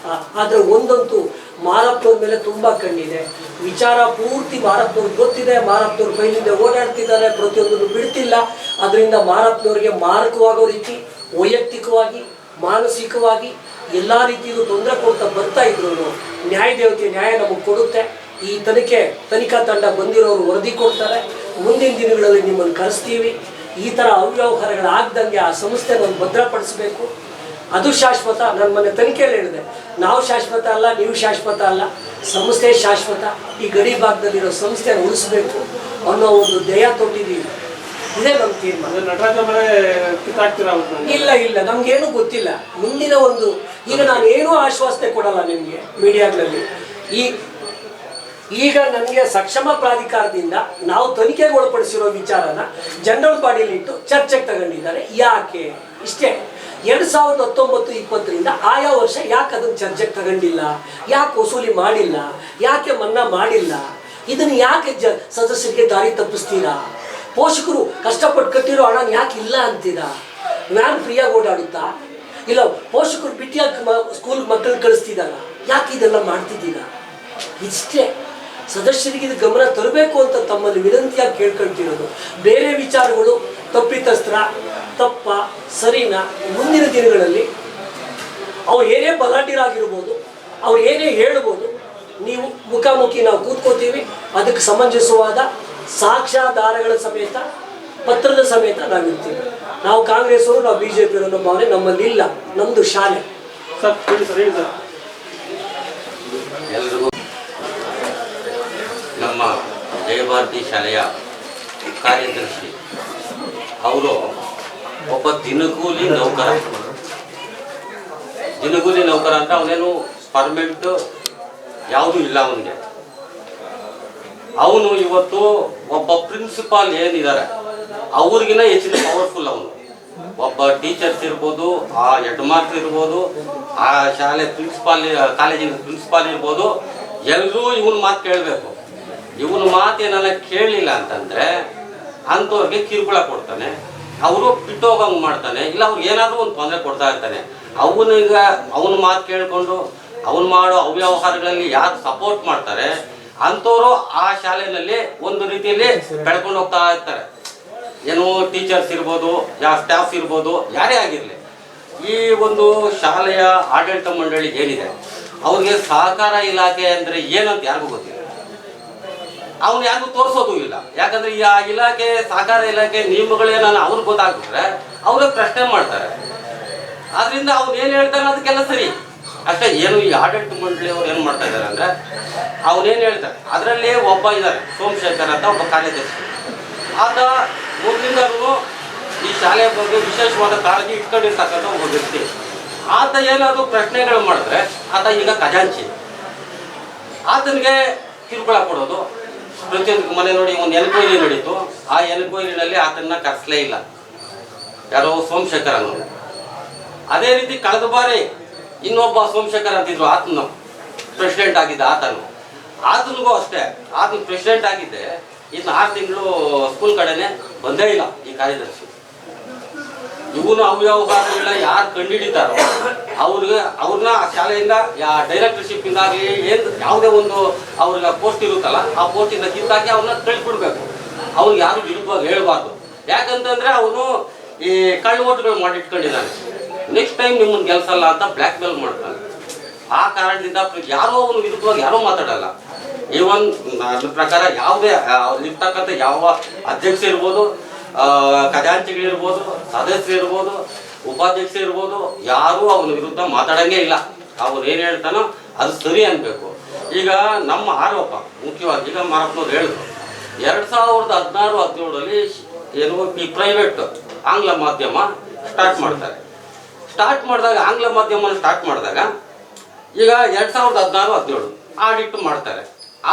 ಆದರೆ ಒಂದಂತೂ ಮಾರಪ್ಪನವ್ರ ಮೇಲೆ ತುಂಬ ಕಣ್ಣಿದೆ, ವಿಚಾರ ಪೂರ್ತಿ ಮಾರಪ್ಪನವ್ರಿಗೆ ಗೊತ್ತಿದೆ. ಮಾರಪ್ಪನವ್ರ ಕೈಲಿಂದ ಓಡಾಡ್ತಿದ್ದಾರೆ, ಪ್ರತಿಯೊಂದನ್ನು ಬಿಡ್ತಿಲ್ಲ. ಅದರಿಂದ ಮಾರಪ್ಪನವ್ರಿಗೆ ಮಾರಕವಾಗೋ ರೀತಿ ವೈಯಕ್ತಿಕವಾಗಿ ಮಾನಸಿಕವಾಗಿ ಎಲ್ಲ ರೀತಿಯಲ್ಲೂ ತೊಂದರೆ ಕೊಡ್ತಾ ಬರ್ತಾ ಇದ್ರು. ನ್ಯಾಯ ದೇವತೆ ನ್ಯಾಯ ನಮಗೆ ಕೊಡುತ್ತೆ. ಈ ತನಿಖಾ ತಂಡ ಬಂದಿರೋರು ವರದಿ ಕೊಡ್ತಾರೆ. ಮುಂದಿನ ದಿನಗಳಲ್ಲಿ ನಿಮ್ಮನ್ನು ಕರೆಸ್ತೀವಿ. ಈ ಥರ ಅವ್ಯವಹಾರಗಳಾಗ್ದಂಗೆ ಆ ಸಂಸ್ಥೆ ನಾವು ಭದ್ರಪಡಿಸಬೇಕು. ಅದು ಶಾಶ್ವತ. ನನ್ನ ಮೊನ್ನೆ ತನಿಖೆಯಲ್ಲಿ ಹೇಳಿದೆ, ನಾವು ಶಾಶ್ವತ ಅಲ್ಲ, ನೀವು ಶಾಶ್ವತ ಅಲ್ಲ, ಸಂಸ್ಥೆ ಶಾಶ್ವತ. ಈ ಗಡಿ ಭಾಗದಲ್ಲಿರೋ ಸಂಸ್ಥೆಯನ್ನು ಉಳಿಸ್ಬೇಕು ಅನ್ನೋ ಒಂದು ಧ್ಯೇಯ ತೊಟ್ಟಿದ್ದೀವಿ. ಇದೇ ನಮ್ಮ ತೀರ್ಮಾನ. ನಟರಾಜ ಮನೆ ಕಿತ್ತಾಕ್ತೀರಾ? ಇಲ್ಲ, ನಮ್ಗೇನು ಗೊತ್ತಿಲ್ಲ. ಮುಂದಿನ ಒಂದು ಈಗ ನಾನು ಏನೂ ಆಶ್ವಾಸನೆ ಕೊಡಲ್ಲ ನಿಮಗೆ ಮೀಡಿಯಾಗಳಲ್ಲಿ. ಈಗ ನನಗೆ ಸಕ್ಷಮ ಪ್ರಾಧಿಕಾರದಿಂದ ನಾವು ತನಿಖೆಗೆ ಒಳಪಡಿಸಿರೋ ವಿಚಾರನ ಜನರಲ್ ಬಾಡಿಲಿಟ್ಟು ಚರ್ಚೆಗೆ ತಗೊಂಡಿದ್ದಾರೆ. ಯಾಕೆ? ಇಷ್ಟೇ. 2019-20 ಆಯಾ ವರ್ಷ ಯಾಕೆ ಅದನ್ನು ಚರ್ಚೆಗೆ ತಗೊಂಡಿಲ್ಲ, ಯಾಕೆ ವಸೂಲಿ ಮಾಡಿಲ್ಲ, ಯಾಕೆ ಮನ್ನಾ ಮಾಡಿಲ್ಲ, ಇದನ್ನು ಯಾಕೆ ಸದಸ್ಯರಿಗೆ ದಾರಿ ತಪ್ಪಿಸ್ತೀರಾ? ಪೋಷಕರು ಕಷ್ಟಪಟ್ಟು ಕಟ್ಟಿರೋ ಹಣ ಯಾಕೆ ಇಲ್ಲ ಅಂತೀರಾ? ವ್ಯಾನ್ ಫ್ರೀಯಾಗಿ ಓಡಾಡುತ್ತಾ? ಇಲ್ಲ ಪೋಷಕರು ಬಿಟ್ಟಿಯಾಗಿ ಸ್ಕೂಲ್ ಮಕ್ಕಳು ಕಳಿಸ್ತಿದ್ದಾರ? ಯಾಕೆ ಇದೆಲ್ಲ ಮಾಡ್ತಿದ್ದೀರಾ? ಇಷ್ಟೇ. ಸದಸ್ಯರಿಗೆ ಇದು ಗಮನ ತರಬೇಕು ಅಂತ ತಮ್ಮಲ್ಲಿ ವಿನಂತಿಯಾಗಿ ಕೇಳ್ಕೊಳ್ತಿರೋದು. ಬೇರೆ ವಿಚಾರಗಳು ತಪ್ಪಿತಸ್ತ್ರ ತಪ್ಪ ಸರಿನಾ, ಮುಂದಿನ ದಿನಗಳಲ್ಲಿ ಅವ್ರು ಏನೇ ಬಲಾಢ್ಯರಾಗಿರ್ಬೋದು, ಅವ್ರು ಏನೇ ಹೇಳ್ಬೋದು, ನೀವು ಮುಖಾಮುಖಿ ನಾವು ಕೂತ್ಕೋತೀವಿ. ಅದಕ್ಕೆ ಸಮಂಜಸವಾದ ಸಾಕ್ಷ್ಯಾಧಾರಗಳ ಸಮೇತ ಪತ್ರದ ಸಮೇತ ನಾವಿರ್ತೀವಿ. ನಾವು ಕಾಂಗ್ರೆಸ್ ಅವರು, ನಾವು BJP ಅವರು ನಮ್ಮ ಭಾವನೆ ನಮ್ಮಲ್ಲಿ ಇಲ್ಲ. ನಮ್ಮದು ಶಾಲೆ. ಎಲ್ರಿಗೂ ನಮ್ಮ ಜಯಭಾರತಿ ಶಾಲೆಯ ಕಾರ್ಯದರ್ಶಿ ಅವರು ಒಬ್ಬ ದಿನಗೂಲಿ ನೌಕರ ಅಂತ ಅವನೇನು ಪರ್ಮನೆಂಟ್ ಯಾವುದೂ ಇಲ್ಲ ಅವನಿಗೆ. ಅವನು ಇವತ್ತು ಒಬ್ಬ ಪ್ರಿನ್ಸಿಪಾಲ್ ಏನಿದ್ದಾರೆ ಅವ್ರಿಗಿನ ಹೆಚ್ಚಿನ ಪವರ್ಫುಲ್. ಅವನು ಒಬ್ಬ ಟೀಚರ್ಸ್ ಇರ್ಬೋದು, ಆ ಹೆಡ್ ಮಾಸ್ಟರ್ ಇರ್ಬೋದು, ಆ ಶಾಲೆ ಪ್ರಿನ್ಸಿಪಾಲ್, ಕಾಲೇಜಿನ ಪ್ರಿನ್ಸಿಪಾಲ್ ಇರ್ಬೋದು, ಎಲ್ಲರೂ ಇವನ ಮಾತು ಕೇಳಬೇಕು. ಇವನ ಮಾತು ಏನಾರ ಕೇಳಲಿಲ್ಲ ಅಂತಂದರೆ ಅಂಥವ್ರಿಗೆ ಕಿರುಕುಳ ಕೊಡ್ತಾನೆ, ಅವರು ಬಿಟ್ಟೋಗಂಗೆ ಮಾಡ್ತಾನೆ, ಇಲ್ಲ ಅವ್ರಿಗೆ ಏನಾದರೂ ಒಂದು ತೊಂದರೆ ಕೊಡ್ತಾ ಇರ್ತಾನೆ. ಅವನ ಮಾತು ಕೇಳಿಕೊಂಡು ಅವನು ಮಾಡೋ ಅವ್ಯವಹಾರಗಳಲ್ಲಿ ಯಾರು ಸಪೋರ್ಟ್ ಮಾಡ್ತಾರೆ ಅಂಥವರು ಆ ಶಾಲೆಯಲ್ಲಿ ಒಂದು ರೀತಿಯಲ್ಲಿ ಬೆಳ್ಕೊಂಡು ಹೋಗ್ತಾ ಇರ್ತಾರೆ. ಏನು ಟೀಚರ್ಸ್ ಇರ್ಬೋದು, ಸ್ಟಾಫ್ ಇರ್ಬೋದು, ಯಾರೇ ಆಗಿರಲಿ. ಈ ಒಂದು ಶಾಲೆಯ ಆಡಳಿತ ಮಂಡಳಿ ಏನಿದೆ ಅವ್ರಿಗೆ ಸಹಕಾರ ಇಲಾಖೆ ಅಂದರೆ ಏನಂತ ಯಾರಿಗೂ ಗೊತ್ತಿಲ್ಲ. ಅವ್ನು ಯಾರಿಗೂ ತೋರಿಸೋದು ಇಲ್ಲ. ಯಾಕಂದರೆ ಈ ಆ ಇಲಾಖೆ, ಸಹಕಾರ ಇಲಾಖೆ ನಿಯಮಗಳೇನಾನ ಅವ್ರಿಗೆ ಗೊತ್ತಾಗ್ಬಿಟ್ರೆ ಅವ್ರಿಗೆ ಪ್ರಶ್ನೆ ಮಾಡ್ತಾರೆ. ಆದ್ರಿಂದ ಅವ್ರು ಏನು ಹೇಳ್ತಾರೆ ಅದಕ್ಕೆಲ್ಲ ಸರಿ ಅಷ್ಟೇ. ಏನು ಈ ಆಡಳಿತ ಮಂಡಳಿ ಅವ್ರು ಏನು ಮಾಡ್ತಾ ಇದ್ದಾರೆ ಅಂದರೆ ಅವನೇನು ಹೇಳ್ತಾರೆ ಅದರಲ್ಲಿ ಒಬ್ಬ ಇದ್ದಾರೆ, ಸೋಮಶೇಖರ್ ಅಂತ ಒಬ್ಬ ಕಾರ್ಯದರ್ಶಿ. ಆತ ಮೊದಲಿಂದಲೂ ಈ ಶಾಲೆಯ ಬಗ್ಗೆ ವಿಶೇಷವಾದ ಕಾಳಜಿ ಇಟ್ಕೊಂಡಿರ್ತಕ್ಕಂಥ ಒಬ್ಬ ವ್ಯಕ್ತಿ. ಆತ ಏನಾದರೂ ಪ್ರಶ್ನೆಗಳು ಮಾಡಿದ್ರೆ ಆತ ಈಗ ಖಜಾಂಚಿ, ಆತನಿಗೆ ಕಿರುಕುಳ ಕೊಡೋದು. ಪ್ರತಿಯೊಂದು ಮನೆ ನೋಡಿ ಒಂದು ಎನ್ಕ್ವೈರಿ ನಡೀತು, ಆ ಎನ್ಕ್ವೈರಿನಲ್ಲಿ ಆತನ್ನ ಕರೆಸಲೇ ಇಲ್ಲ ಯಾರೋ ಸೋಮಶೇಖರ್ ಅನ್ನೋದು. ಅದೇ ರೀತಿ ಕಳೆದ ಬಾರಿ ಇನ್ನೊಬ್ಬ ಸೋಮಶೇಖರ್ ಅಂತಿದ್ರು, ಆತನು ಪ್ರೆಸಿಡೆಂಟ್ ಆಗಿದ್ದ. ಆತನಿಗೂ ಅಷ್ಟೇ, ಆತನ ಪ್ರೆಸಿಡೆಂಟ್ ಆಗಿದ್ದೆ ಇನ್ನು 6 ತಿಂಗಳು ಸ್ಕೂಲ್ ಕಡೆನೆ ಬಂದೇ ಇಲ್ಲ ಈ ಕಾರ್ಯದರ್ಶಿ. ಇವನು ಅವ್ಯವಹಾರಗಳನ್ನ ಯಾರು ಕಂಡುಹಿಡಿತಾರೋ ಅವ್ರನ್ನ ಶಾಲೆಯಿಂದ ಡೈರೆಕ್ಟರ್ಶಿಪ್ ಇಂದಾಗಲಿ ಯಾವುದೇ ಒಂದು ಅವ್ರಿಗೆ ಪೋಸ್ಟ್ ಇರುತ್ತಲ್ಲ ಆ ಪೋಸ್ಟಿಂದ ಕಿತ್ತಾಕಿ ಅವ್ರನ್ನ ಕಳಿಸ್ಬಿಡ್ಬೇಕು. ಅವ್ರಿಗೆ ಯಾರು ವಿರುದ್ಧವಾಗಿ ಹೇಳಬಾರ್ದು. ಯಾಕಂತಂದ್ರೆ ಅವನು ಈ ಕಳ್ಳ ಓಟ್ಗಳು ಮಾಡಿಟ್ಕೊಂಡಿದ್ದಾನೆ. ನೆಕ್ಸ್ಟ್ ಟೈಮ್ ನಿಮ್ಮನ್ನು ಗೆಲ್ಸಲ್ಲ ಅಂತ ಬ್ಲ್ಯಾಕ್ ಮೇಲ್ ಮಾಡ್ತಾನೆ. ಆ ಕಾರಣದಿಂದ ಯಾರೋ ಅವನು ವಿರುದ್ಧವಾಗಿ ಯಾರೋ ಮಾತಾಡಲ್ಲ. ಈವನ್ ನನ್ನ ಪ್ರಕಾರ ಯಾವುದೇ ಇರ್ತಕ್ಕಂಥ ಯಾವ ಅಧ್ಯಕ್ಷ ಇರ್ಬೋದು, ಖಜಾಂಚಿಗಳಿರ್ಬೋದು, ಸದಸ್ಯರಿರ್ಬೋದು, ಉಪಾಧ್ಯಕ್ಷರಿರ್ಬೋದು, ಯಾರೂ ಅವನ ವಿರುದ್ಧ ಮಾತಾಡಂಗೇ ಇಲ್ಲ. ಅವ್ರು ಏನು ಹೇಳ್ತಾನೋ ಅದು ಸರಿ ಅನ್ಬೇಕು. ಈಗ ನಮ್ಮ ಆರೋಪ ಮುಖ್ಯವಾಗಿ ಈಗ ಮಾರಪ್ಪನವ್ರು ಹೇಳಿದ್ರು 2016-17 ಏನು ಈ ಪ್ರೈವೇಟ್ ಆಂಗ್ಲ ಮಾಧ್ಯಮ ಸ್ಟಾರ್ಟ್ ಮಾಡಿದಾಗ ಆಂಗ್ಲ ಮಾಧ್ಯಮ ಸ್ಟಾರ್ಟ್ ಮಾಡಿದಾಗ ಈಗ 2016-17 ಆಡಿಟ್ ಮಾಡ್ತಾರೆ.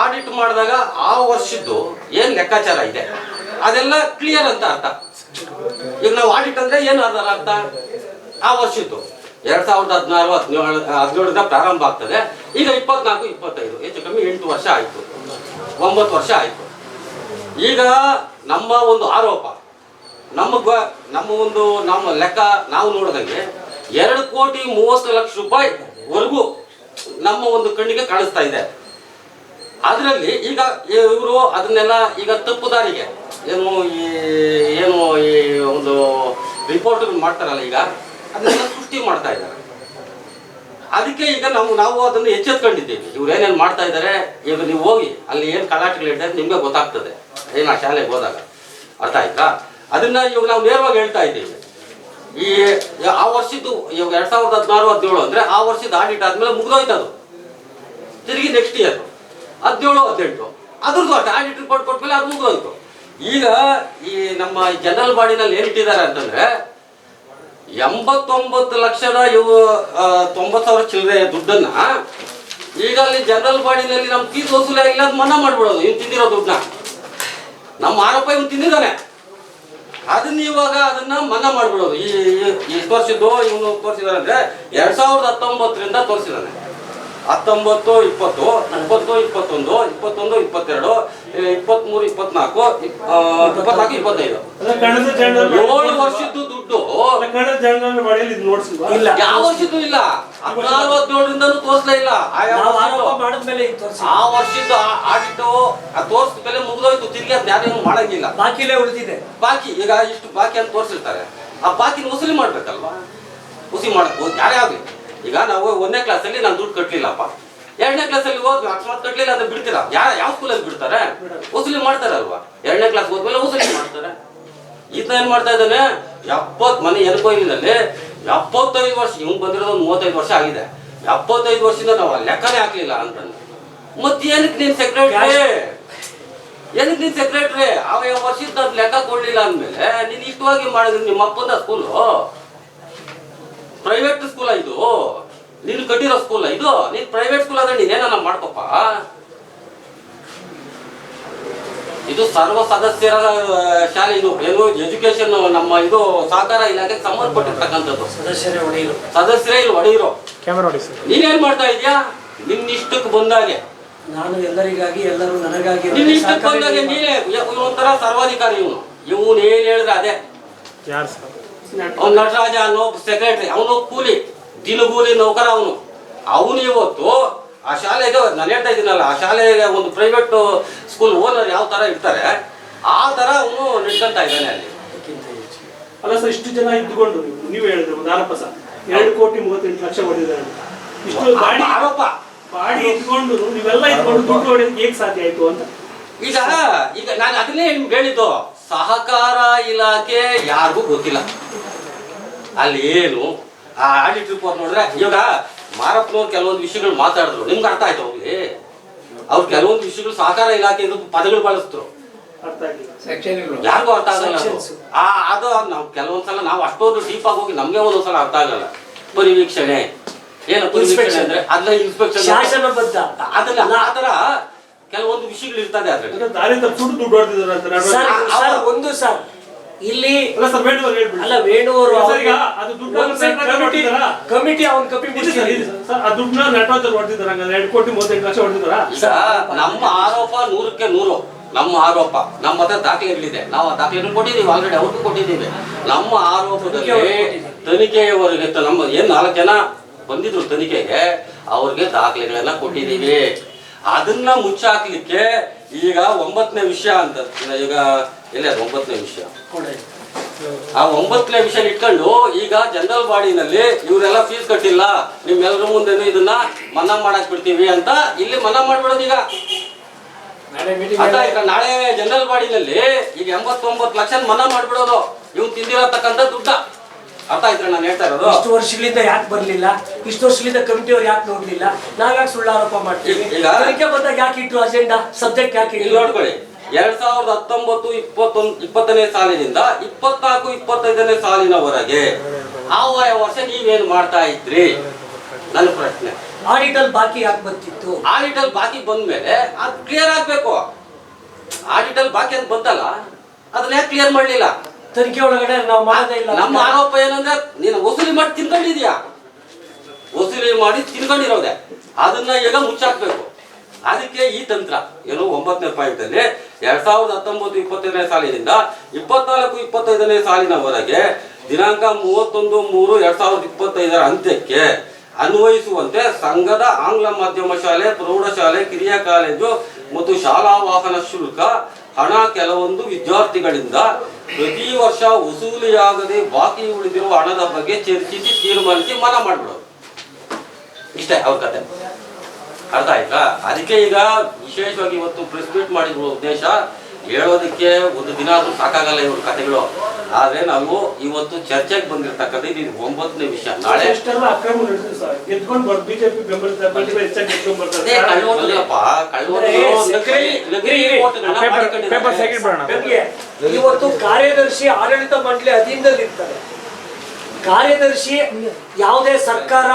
ಆಡಿಟ್ ಮಾಡಿದಾಗ ಆ ವರ್ಷದ್ದು ಏನು ಲೆಕ್ಕಾಚಾರ ಇದೆ ಅದೆಲ್ಲ ಕ್ಲಿಯರ್ ಅಂತ ಅರ್ಥ. ಈಗ ನಾವು ಆಡಿಟ್ ಅಂದರೆ ಏನು ಅರ್ಥ, ಆ ವರ್ಷದ್ದು 2016-17 ಪ್ರಾರಂಭ ಆಗ್ತದೆ. ಈಗ 24-25 ಹೆಚ್ಚು ಕಮ್ಮಿ 8 ವರ್ಷ ಆಯಿತು, 9 ವರ್ಷ ಆಯಿತು. ಈಗ ನಮ್ಮ ಒಂದು ಆರೋಪ ನಮ್ಮ ಲೆಕ್ಕ ನಾವು ನೋಡಿದಂಗೆ 2,30,00,000 ನಮ್ಮ ಒಂದು ಕಣ್ಣಿಗೆ ಕಾಣಿಸ್ತಾ ಇದೆ. ಅದರಲ್ಲಿ ಈಗ ಇವರು ಅದನ್ನೆಲ್ಲ ಈಗ ತಪ್ಪು ದಾರಿಗೆ ಏನು ಈ ಒಂದು ರಿಪೋರ್ಟ್ ಮಾಡ್ತಾರಲ್ಲ, ಈಗ ಅದನ್ನೆಲ್ಲ ಸೃಷ್ಟಿ ಮಾಡ್ತಾ ಇದ್ದಾರೆ. ಅದಕ್ಕೆ ಈಗ ನಾವು ಅದನ್ನು ಎಚ್ಚೆತ್ಕೊಂಡಿದ್ದೀವಿ. ಇವ್ರು ಏನೇನು ಮಾಡ್ತಾ ಇದ್ದಾರೆ, ಈಗ ನೀವು ಹೋಗಿ ಅಲ್ಲಿ ಏನು ಕಲಾಟಗಳಿದ್ದಾರೆ ನಿಮ್ಗೆ ಗೊತ್ತಾಗ್ತದೆ ಏನು ಆ ಶಾಲೆಗೆ ಹೋದಾಗ. ಅರ್ಥ ಆಯ್ತಾ? ಅದನ್ನ ಇವಾಗ ನಾವು ನೇರವಾಗಿ ಹೇಳ್ತಾ ಇದ್ದೀವಿ. ಆ ವರ್ಷದ್ದು ಇವಾಗ 2016-17 ಅಂದ್ರೆ ಆ ವರ್ಷದ ಆಡಿಟ್ ಆದ್ಮೇಲೆ ಮುಗಿದೋಯ್ತದು. ತಿರುಗಿ ನೆಕ್ಸ್ಟ್ ಇಯರ್ 17-18 ಅದ್ರದ್ದು ಆಡಿಟ್ ರಿಪೋರ್ಟ್ ಕೊಟ್ಮೇಲೆ ಅದು ಮುಗಿದೋಯ್ತು. ಈಗ ಈ ನಮ್ಮ ಜನರಲ್ ಬಾಡಿನಲ್ಲಿ ಏನಿಟ್ಟಿದ್ದಾರೆ ಅಂತಂದ್ರೆ 89,90,000 ಚಿಲ್ಲರೆ ದುಡ್ಡನ್ನ ಈಗ ಅಲ್ಲಿ ಜನರಲ್ ಬಾಡಿನಲ್ಲಿ ನಮ್ ಫೀಸ್ ವಸೂಲಿ ಆಗಿಲ್ಲ, ಅದು ಮನ್ನಾ ಮಾಡ್ಬಿಡೋದು. ಇವ್ನು ತಿಂದಿರೋ ದುಡ್ಡನ್ನ, ನಮ್ಮ ಆರೋಪ ಇವ್ನು ತಿಂದಿದ್ದಾನೆ, ಅದನ್ನ ಇವಾಗ ಅದನ್ನ ಮನ್ನಾ ಮಾಡ್ಬಿಡೋದು. ಈ ತೋರಿಸಿದ್ದು ಇವನು ತೋರಿಸಿದಾರೆ ಅಂದ್ರೆ 2019ರಿಂದ ತೋರಿಸಿದಾನೆ. 19, 20, 20, 21, 21, 22, 23, 24, 24, 25 7 ವರ್ಷದ್ದು ದುಡ್ಡು. ಇಲ್ಲ, ಯಾವ ವರ್ಷದ್ದು ಇಲ್ಲ. 16-17ರಿಂದನೂ ತೋರಿಸ್ಲೇ ಇಲ್ಲ. ಆ ವರ್ಷದ್ದು ಆಡಿಟ್ ತೋರಿಸಿದ ಮೇಲೆ ಮುಗಿದೋಯ್ತು. ತಿರ್ಗಿ ಅದ್ ಯಾರೇನು ಮಾಡಂಗಿಲ್ಲ, ಬಾಕಿಲೇ ಉಳಿದಿದೆ. ಬಾಕಿ ಈಗ ಇಷ್ಟು ಬಾಕಿ ಅಂತ ತೋರಿಸಿರ್ತಾರೆ, ಆ ಬಾಕಿನ ವಸೂಲಿ ಮಾಡ್ಬೇಕಲ್ವಾ? ವಸೂಲಿ ಮಾಡಕ್ ಯಾರೇ ಆಗ್ಲಿ. ಈಗ ನಾವು 1ನೇ ಕ್ಲಾಸಲ್ಲಿ ನಾನು ದುಡ್ಡು ಕಟ್ಲಿಲ್ಲಪ್ಪ, 2ನೇ ಕ್ಲಾಸಲ್ಲಿ ಹೋದ್ವಿ ಅಕಸ್ಮಾತ್ ಕಟ್ಲಿಲ್ಲ ಅಂದ್ರೆ ಬಿಡ್ತೀರಾ? ಯಾವ ಸ್ಕೂಲಲ್ಲಿ ಬಿಡ್ತಾರೆ? ವಸೂಲಿ ಮಾಡ್ತಾರಲ್ವಾ? 2ನೇ ಕ್ಲಾಸ್ ಹೋದ್ಮೇಲೆ ವಸೂಲಿ ಮಾಡ್ತಾರೆ. ಇದನ್ನ ಏನ್ ಮಾಡ್ತಾ ಇದ್ದಾನೆ, 70 ಮನೆ ಎನ್ಕ್ವೈರಿನಲ್ಲಿ 75 ವರ್ಷ, ಇವ್ನು ಬಂದಿರೋದು 35 ವರ್ಷ ಆಗಿದೆ. 75 ವರ್ಷದಿಂದ ನಾವು ಲೆಕ್ಕನೇ ಹಾಕ್ಲಿಲ್ಲ ಅಂತಂದ್ರೆ ಮತ್ತೆ ಏನಕ್ಕೆ ನೀನ್ ಸೆಕ್ರೆಟ್ರಿ ಯಾವ ವರ್ಷದ ಲೆಕ್ಕ ಕೊಡ್ಲಿಲ್ಲ ಅಂದ್ಮೇಲೆ ನೀನ್ ಇಷ್ಟವಾಗಿ ಮಾಡಿದ್ರೆ ನಿಮ್ಮ ಅಪ್ಪಂದ ಸ್ಕೂಲು ಪ್ರೈವೇಟ್ ಸ್ಕೂಲ ಇದು, ನೀನು ಕಟ್ಟಿರೋ ಸ್ಕೂಲ ಇದು, ನೀನ್ ಪ್ರೈವೇಟ್ ಸ್ಕೂಲ್ ಆದ್ರೆ ನೀನೇನ ಮಾಡ್ಕೊಪ್ಪ. ಇದು ಸರ್ವ ಸದಸ್ಯರ ಶಾಲೆ, ಇದು ಏನು ಎಜುಕೇಶನ್ ನಮ್ಮ ಇದು ಸಹಕಾರ ಇಲಾಖೆಗೆ ಸಂಬಂಧಪಟ್ಟಿರ್ತಕ್ಕಂಥದ್ದು. ಸದಸ್ಯರೇ ಇಲ್ಲಿ ಒಡೆಯಿರೋ. ನೀನೇನ್ ಮಾಡ್ತಾ ಇದೀಯಾ? ನಿನ್ನಿಷ್ಟಕ್ಕೆ ಬಂದಾಗೆ, ನಾನು ಎಲ್ಲರಿಗಾಗಿ, ಎಲ್ಲರೂ ನನಗಾಗಿ, ನಿನ್ನಿಷ್ಟಕ್ಕೆ ಬಂದಾಗೆ ನೀನೇ ಒಂಥರ ಸರ್ವಾಧಿಕಾರಿ. ಇವನು ಏನ್ ಹೇಳಿದ್ರೆ ಅದೇ. ಅವ್ನು ನಟರಾಜ ಅನ್ನೋ ಸೆಕ್ರೆಟರಿ, ಅವನು ಕೂಲಿ, ದಿನಗೂಲಿ ನೌಕರ. ಅವನು ಇವತ್ತು ಆ ಶಾಲೆಗೆ, ನಾನು ಹೇಳ್ತಾ ಇದ್ದೀನಲ್ಲ, ಆ ಶಾಲೆಗೆ ಒಂದು ಪ್ರೈವೇಟ್ ಸ್ಕೂಲ್ ಓನರ್ ಯಾವ ತರ ಇರ್ತಾರೆ ಆ ತರ ಅವನು ನಡ್ಕೊಂತ ಇದ್ದಾನೆ ಅಲ್ಲಿ. ಅಲ್ಲ ಸರ್, ಇಷ್ಟು ಜನ ಇದ್ದುಕೊಂಡು ನೀವು ಹೇಳಿದ್ರೆ ಒಂದು ಆರೋಪ ಸರ್, 2,38,00,000 ಹೊಡೆದಿದ್ದಾರೆ. ಇಷ್ಟು ಆರೋಪ ಬಾಡಿ ಇಟ್ಕೊಂಡು ನೀವೆಲ್ಲ ಇಟ್ಕೊಂಡು ದುಡ್ಡು ಹೊಡೆಯೋದು ಹೇಗೆ ಸಾಧ್ಯ ಆಯ್ತು ಅಂತ. ಈಗ ನಾನು ಅದನ್ನೇ ನಿಮ್ಗೆ ಹೇಳಿದ್ದು, ಸಹಕಾರ ಇಲಾಖೆ ಯಾರಿಗೂ ಗೊತ್ತಿಲ್ಲ ಅಲ್ಲಿ ಏನು. ಆ ಆಡಿಟ್ ರಿಪೋರ್ಟ್ ನೋಡಿದ್ರೆ ಇವಾಗ ಮಾರಪ್ಪನವ್ರು ಕೆಲವೊಂದು ವಿಷಯಗಳು ಮಾತಾಡಿದ್ರು, ನಿಮ್ಗೆ ಅರ್ಥ ಆಯ್ತು ಹೋಗ್ಲಿ. ಅವ್ರು ಕೆಲವೊಂದು ವಿಷಯಗಳು ಸಹಕಾರ ಇಲಾಖೆ ಪದಗಳು ಬಳಸಿದ್ರು, ಯಾರಿಗೂ ಅರ್ಥ ಆಗಲ್ಲ. ಅದು ನಾವು ಕೆಲವೊಂದ್ಸಲ ನಾವು ಅಷ್ಟೊಂದು ಡೀಪ್ ಆಗಿ ಹೋಗಿ ನಮ್ಗೆ ಒಂದೊಂದ್ಸಲ ಅರ್ಥ ಆಗಲ್ಲ. ಪರಿವೀಕ್ಷಣೆ ಏನು ಪರಿವೀಕ್ಷಣೆ ಅಂದ್ರೆ ಅದನ್ನ ಇನ್ಸ್ಪೆಕ್ಷನ್ ಅದನ್ನ ಆತರ ಕೆಲವೊಂದು ವಿಷಯಗಳು ಇರ್ತದೆ. ಅದ್ರಲ್ಲಿ ದಾರಿ ತಪ್ಪಿಟ್ಟು ದುಡ್ಡು ಹೊಡೆದಿದ್ದಾರೆ ಒಂದು ಸರ್ ಇಲ್ಲಿ ಅಲ್ಲ ವೇಣುವರು ಕಮಿಟಿ ಅವ್ನ ಆ ದುಡ್ಡನ್ನ ನಟರಾಜರು ಹೊಡೆದಿದ್ದಾರೆ. 2,38,00,000 ಹೊಡೆದಿದ್ದಾರ. ನಮ್ಮ ಆರೋಪ 100ಕ್ಕೆ 100 ನಮ್ಮ ಆರೋಪ. ನಮ್ಮ ಹತ್ರ ದಾಖಲೆಗಳಿದೆ, ನಾವು ಆ ದಾಖಲೆಗಳು ಕೊಟ್ಟಿದ್ದೀವಿ, ಆಲ್ರೆಡಿ ಅವ್ರಿಗೂ ಕೊಟ್ಟಿದ್ದೀವಿ. ನಮ್ಮ ಆರೋಪದಲ್ಲಿ ತನಿಖೆಯವರೆಗೆ ನಮ್ಮ ಏನ್ 4 ಜನ ಬಂದಿದ್ರು ತನಿಖೆಗೆ, ಅವ್ರಿಗೆ ದಾಖಲೆಗಳನ್ನ ಕೊಟ್ಟಿದ್ದೀವಿ. ಅದನ್ನ ಮುಚ್ಚಾಕ್ಲಿಕ್ಕೆ ಈಗ 9ನೇ ವಿಷಯ ಅಂತ, ಈಗ ಇಲ್ಲ 9ನೇ ವಿಷಯ, ಆ 9ನೇ ವಿಷಯ ಇಟ್ಕೊಂಡು ಈಗ ಜನರಲ್ ಬಾಡಿನಲ್ಲಿ ಇವರೆಲ್ಲ ಫೀಸ್ ಕಟ್ಟಿಲ್ಲ, ನಿಮ್ಮೆಲ್ಲರ ಮುಂದೆನೂ ಇದನ್ನ ಮನ್ನಾ ಮಾಡಕ್ ಬಿಡ್ತೀವಿ ಅಂತ ಇಲ್ಲಿ ಮನ್ನಾ ಮಾಡ್ಬಿಡೋದು. ಈಗ ನಾಳೆ ಜನರಲ್ ಬಾಡಿನಲ್ಲಿ ಈಗ 89 ಲಕ್ಷ ಮನ್ನಾ ಮಾಡ್ಬಿಡೋದು, ಇವ್ನು ತಿಂದಿರತಕ್ಕಂಥ ದುಡ್ಡ. ಅರ್ಥ ಆಯ್ತು ನಾನು ಹೇಳ್ತಾ ಇರೋದು. ಇಷ್ಟು ವರ್ಷಗಳಿಂದ ಯಾಕೆ ಬರ್ಲಿಲ್ಲ, ಇಷ್ಟು ವರ್ಷಗಳಿಂದ ಕಮಿಟಿಯವ್ರು ಯಾಕೆ ನೋಡ್ಲಿಲ್ಲ, ನಾವ್ಯಾಕೆ ಸುಳ್ಳು ಆರೋಪ ಮಾಡ್ತೀವಿ? ತನಿಖೆ ಬಂದಾಗ ಯಾಕೆ ಇಟ್ಟು ಅಜೆಂಡಾ ಸಬ್ಜೆಕ್ಟ್ ಯಾಕೆ ಇಲ್ಲಿ ನೋಡ್ಕೊಳ್ಳಿ, 2019-20ನೇ ಸಾಲಿನಿಂದ 24-25ನೇ ಸಾಲಿನವರೆಗೆ ಆಯಾ ವರ್ಷ ನೀವೇನು ಮಾಡ್ತಾ ಇದ್ರಿ? ನನ್ನ ಪ್ರಶ್ನೆ. ಆಡಿಟಲ್ ಬಾಕಿ ಯಾಕೆ ಬಂತಿತ್ತು? ಆಡಿಟಲ್ ಬಾಕಿ ಬಂದ್ಮೇಲೆ ಅದು ಕ್ಲಿಯರ್ ಆಗ್ಬೇಕು. ಆಡಿಟಲ್ ಬಾಕಿ ಅಂತ ಬಂತಲ್ಲ, ಅದನ್ನ ಯಾಕೆ ಕ್ಲಿಯರ್ ಮಾಡ್ಲಿಲ್ಲ? ತನಿಖೆ ಒಳಗಡೆ ನಾವು ಮಾಡೋದೇ ಇಲ್ಲ. ನಮ್ಮ ಆರೋಪ ಏನಂದ್ರೆ ನೀನು ವಸೂಲಿ ಮಾಡಿ ತಿನ್ಕೊಂಡಿದ್ಯಾ, ವಸೂಲಿ ಮಾಡಿ ತಿನ್ಕೊಂಡಿರೋದೆ, ಅದನ್ನ ಈಗ ಮುಚ್ಚಾಕ್ಬೇಕು. ಅದಕ್ಕೆ ಈ ತಂತ್ರ ಏನು 9ನೇ ಪಾಯಿಂಟ್ ಅಲ್ಲಿ 2019-20 ಸಾಲಿನಿಂದ 24-25 ಸಾಲಿನವರೆಗೆ ದಿನಾಂಕ 31-3-2025 ಅಂತ್ಯಕ್ಕೆ ಅನ್ವಯಿಸುವಂತೆ ಸಂಘದ ಆಂಗ್ಲ ಮಾಧ್ಯಮ ಶಾಲೆ, ಪ್ರೌಢಶಾಲೆ, ಕಿರಿಯ ಕಾಲೇಜು ಮತ್ತು ಶಾಲಾ ವಾಹನ ಶುಲ್ಕ ಹಣ ಕೆಲವೊಂದು ವಿದ್ಯಾರ್ಥಿಗಳಿಂದ ಪ್ರತಿ ವರ್ಷ ವಸೂಲಿಯಾಗದೆ ಬಾಕಿ ಉಳಿದಿರುವ ಹಣದ ಬಗ್ಗೆ ಚರ್ಚಿಸಿ ತೀರ್ಮಾನಿಸಿ ಮನಾ ಮಾಡಿಬಿಡೋದು. ಇಷ್ಟೇ ಅವ್ರ ಕತೆ. ಅರ್ಥ ಆಯ್ತಾ? ಅದಕ್ಕೆ ಈಗ ವಿಶೇಷವಾಗಿ ಇವತ್ತು ಪ್ರೆಸ್ ಮೀಟ್ ಮಾಡಿರುವ ಉದ್ದೇಶ ಹೇಳೋದಕ್ಕೆ ಒಂದು ದಿನ ಆದ್ರೂ ಸಾಕಾಗಲ್ಲ ಇವ್ರ ಕಥೆಗಳು. ಆದ್ರೆ ನಾವು ಇವತ್ತು ಚರ್ಚೆಗೆ ಬಂದಿರತಕ್ಕಂಥ ಇದು 9ನೇ ವಿಷಯ. ನಾಳೆ ಅಕ್ರಮ ನಡೆದಿದೆ ಸರ್. ಗೆದ್ಕೊಂಡು ಬರ್ತಾರೆ ಬಿಜೆಪಿ ಬೆಂಬಲಿತ ಹೆಚ್ಚಾಗಿ ಗೆದ್ಕೊಂಡು ಬರ್ತಾರೆ. ಇವತ್ತು ಕಾರ್ಯದರ್ಶಿ ಆಡಳಿತ ಮಂಡಳಿ ಅಧೀನದಲ್ಲಿರ್ತಾರೆ. ಕಾರ್ಯದರ್ಶಿ ಯಾವುದೇ ಸರ್ಕಾರ,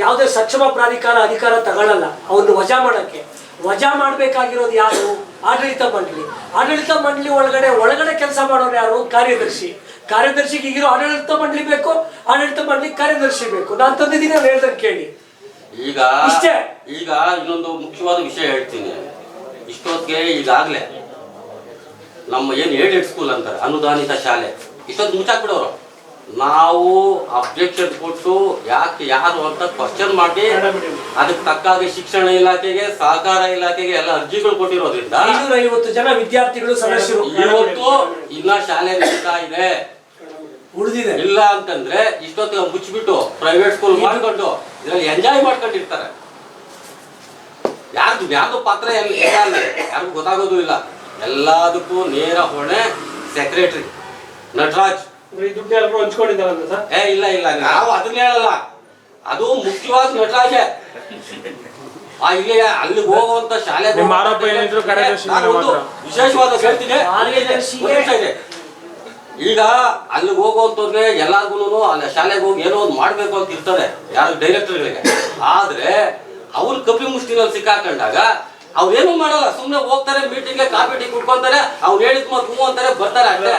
ಯಾವುದೇ ಸಕ್ಷಮ ಪ್ರಾಧಿಕಾರ ಅಧಿಕಾರ ತಗೊಳ್ಳಲ್ಲ ಅವನು ವಜಾ ಮಾಡಕ್ಕೆ. ವಜಾ ಮಾಡಬೇಕಾಗಿರೋದು ಯಾರು? ಆಡಳಿತ ಮಂಡಳಿ. ಆಡಳಿತ ಮಂಡಳಿ ಒಳಗಡೆ ಕೆಲಸ ಮಾಡೋರು ಯಾರು? ಕಾರ್ಯದರ್ಶಿ. ಕಾರ್ಯದರ್ಶಿಗೆ ಈಗಿರೋ ಆಡಳಿತ ಮಂಡಳಿ ಬೇಕು, ಆಡಳಿತ ಮಂಡಳಿ ಕಾರ್ಯದರ್ಶಿ ಬೇಕು. ನಾನು ತಂದಿದ್ದೀನಿ, ನಾನು ಹೇಳ್ದಂಗೆ ಕೇಳಿ. ಈಗ ಇಷ್ಟೇ. ಈಗ ಇನ್ನೊಂದು ಮುಖ್ಯವಾದ ವಿಷಯ ಹೇಳ್ತೀನಿ. ಇಷ್ಟೊತ್ತಿಗೆ ಈಗಾಗಲೇ ನಮ್ಮ ಏನು ಏಡೆಡ್ ಸ್ಕೂಲ್ ಅಂತಾರೆ, ಅನುದಾನಿತ ಶಾಲೆ, ಇಷ್ಟೊತ್ತು ಮುಚ್ಚಾಕ್ಬಿಡೋರು. ನಾವು ಅಬ್ಜೆಕ್ಷನ್ ಕೊಟ್ಟು ಯಾಕೆ ಯಾರು ಅಂತ ಕ್ವಶನ್ ಮಾಡಿ ಅದಕ್ಕೆ ತಕ್ಕಾಗಿ ಶಿಕ್ಷಣ ಇಲಾಖೆಗೆ, ಸಹಕಾರ ಇಲಾಖೆಗೆ ಎಲ್ಲ ಅರ್ಜಿಗಳು ಕೊಟ್ಟಿರೋದ್ರಿಂದ 550 ಜನ ವಿದ್ಯಾರ್ಥಿಗಳು ಸದಸ್ಯರು ಇವತ್ತು ಇನ್ನ ಶಾಲೆ ನಡೀತಾ ಇದೆ. ಉಳಿದಿದೆ ಇಲ್ಲ ಅಂತಂದ್ರೆ ಇಷ್ಟೊತ್ತಿಗೆ ಮುಚ್ಚಿಬಿಟ್ಟು ಪ್ರೈವೇಟ್ ಸ್ಕೂಲ್ ಮಾಡ್ಕೊಂಡು ಇದ್ರಲ್ಲಿ ಎಂಜಾಯ್ ಮಾಡ್ಕೊಂಡಿರ್ತಾರೆ. ಯಾರ್ದು ಪಾತ್ರ ಯಾರಿಗೂ ಗೊತ್ತಾಗೋದು ಇಲ್ಲ. ಎಲ್ಲದಕ್ಕೂ ನೇರ ಹೊಣೆ ಸೆಕ್ರೆಟರಿ ನಟರಾಜ್. ಇಲ್ಲ ನಾವು ಅದನ್ನ ಹೇಳಲ್ಲ, ಅದು ಮುಖ್ಯವಾದ ನಟರಾಜೆ. ಇಲ್ಲಿ ಅಲ್ಲಿಗೆ ಹೋಗುವಂತ ಶಾಲೆ ವಿಶೇಷವಾದ ಹೇಳ್ತೀನಿ. ಈಗ ಅಲ್ಲಿಗೆ ಹೋಗುವಂತವ್ರಿಗೆ ಎಲ್ಲಾರ್ಗು ಅಲ್ಲಿ ಶಾಲೆಗೆ ಹೋಗಿ ಏನೋ ಒಂದು ಮಾಡ್ಬೇಕು ಅಂತ ಇರ್ತದೆ ಯಾರು ಡೈರೆಕ್ಟರ್ಗಳಿಗೆ. ಆದ್ರೆ ಅವ್ರು ಕಪಿ ಮುಷ್ಟಿನಲ್ಲಿ ಸಿಕ್ಕಾಕೊಂಡಾಗ ಅವ್ರೇನು ಮಾಡಲ್ಲ, ಸುಮ್ಮನೆ ಹೋಗ್ತಾರೆ, ಮೀಟಿಂಗ್ಗೆ ಕಾಫಿ ಟೀ ಕುಡ್ಕೊಂತಾರೆ, ಅವ್ರು ಹೇಳಿದ್ ಹೂ ಅಂತಾರೆ, ಬರ್ತಾರೆ ಅಷ್ಟೇ.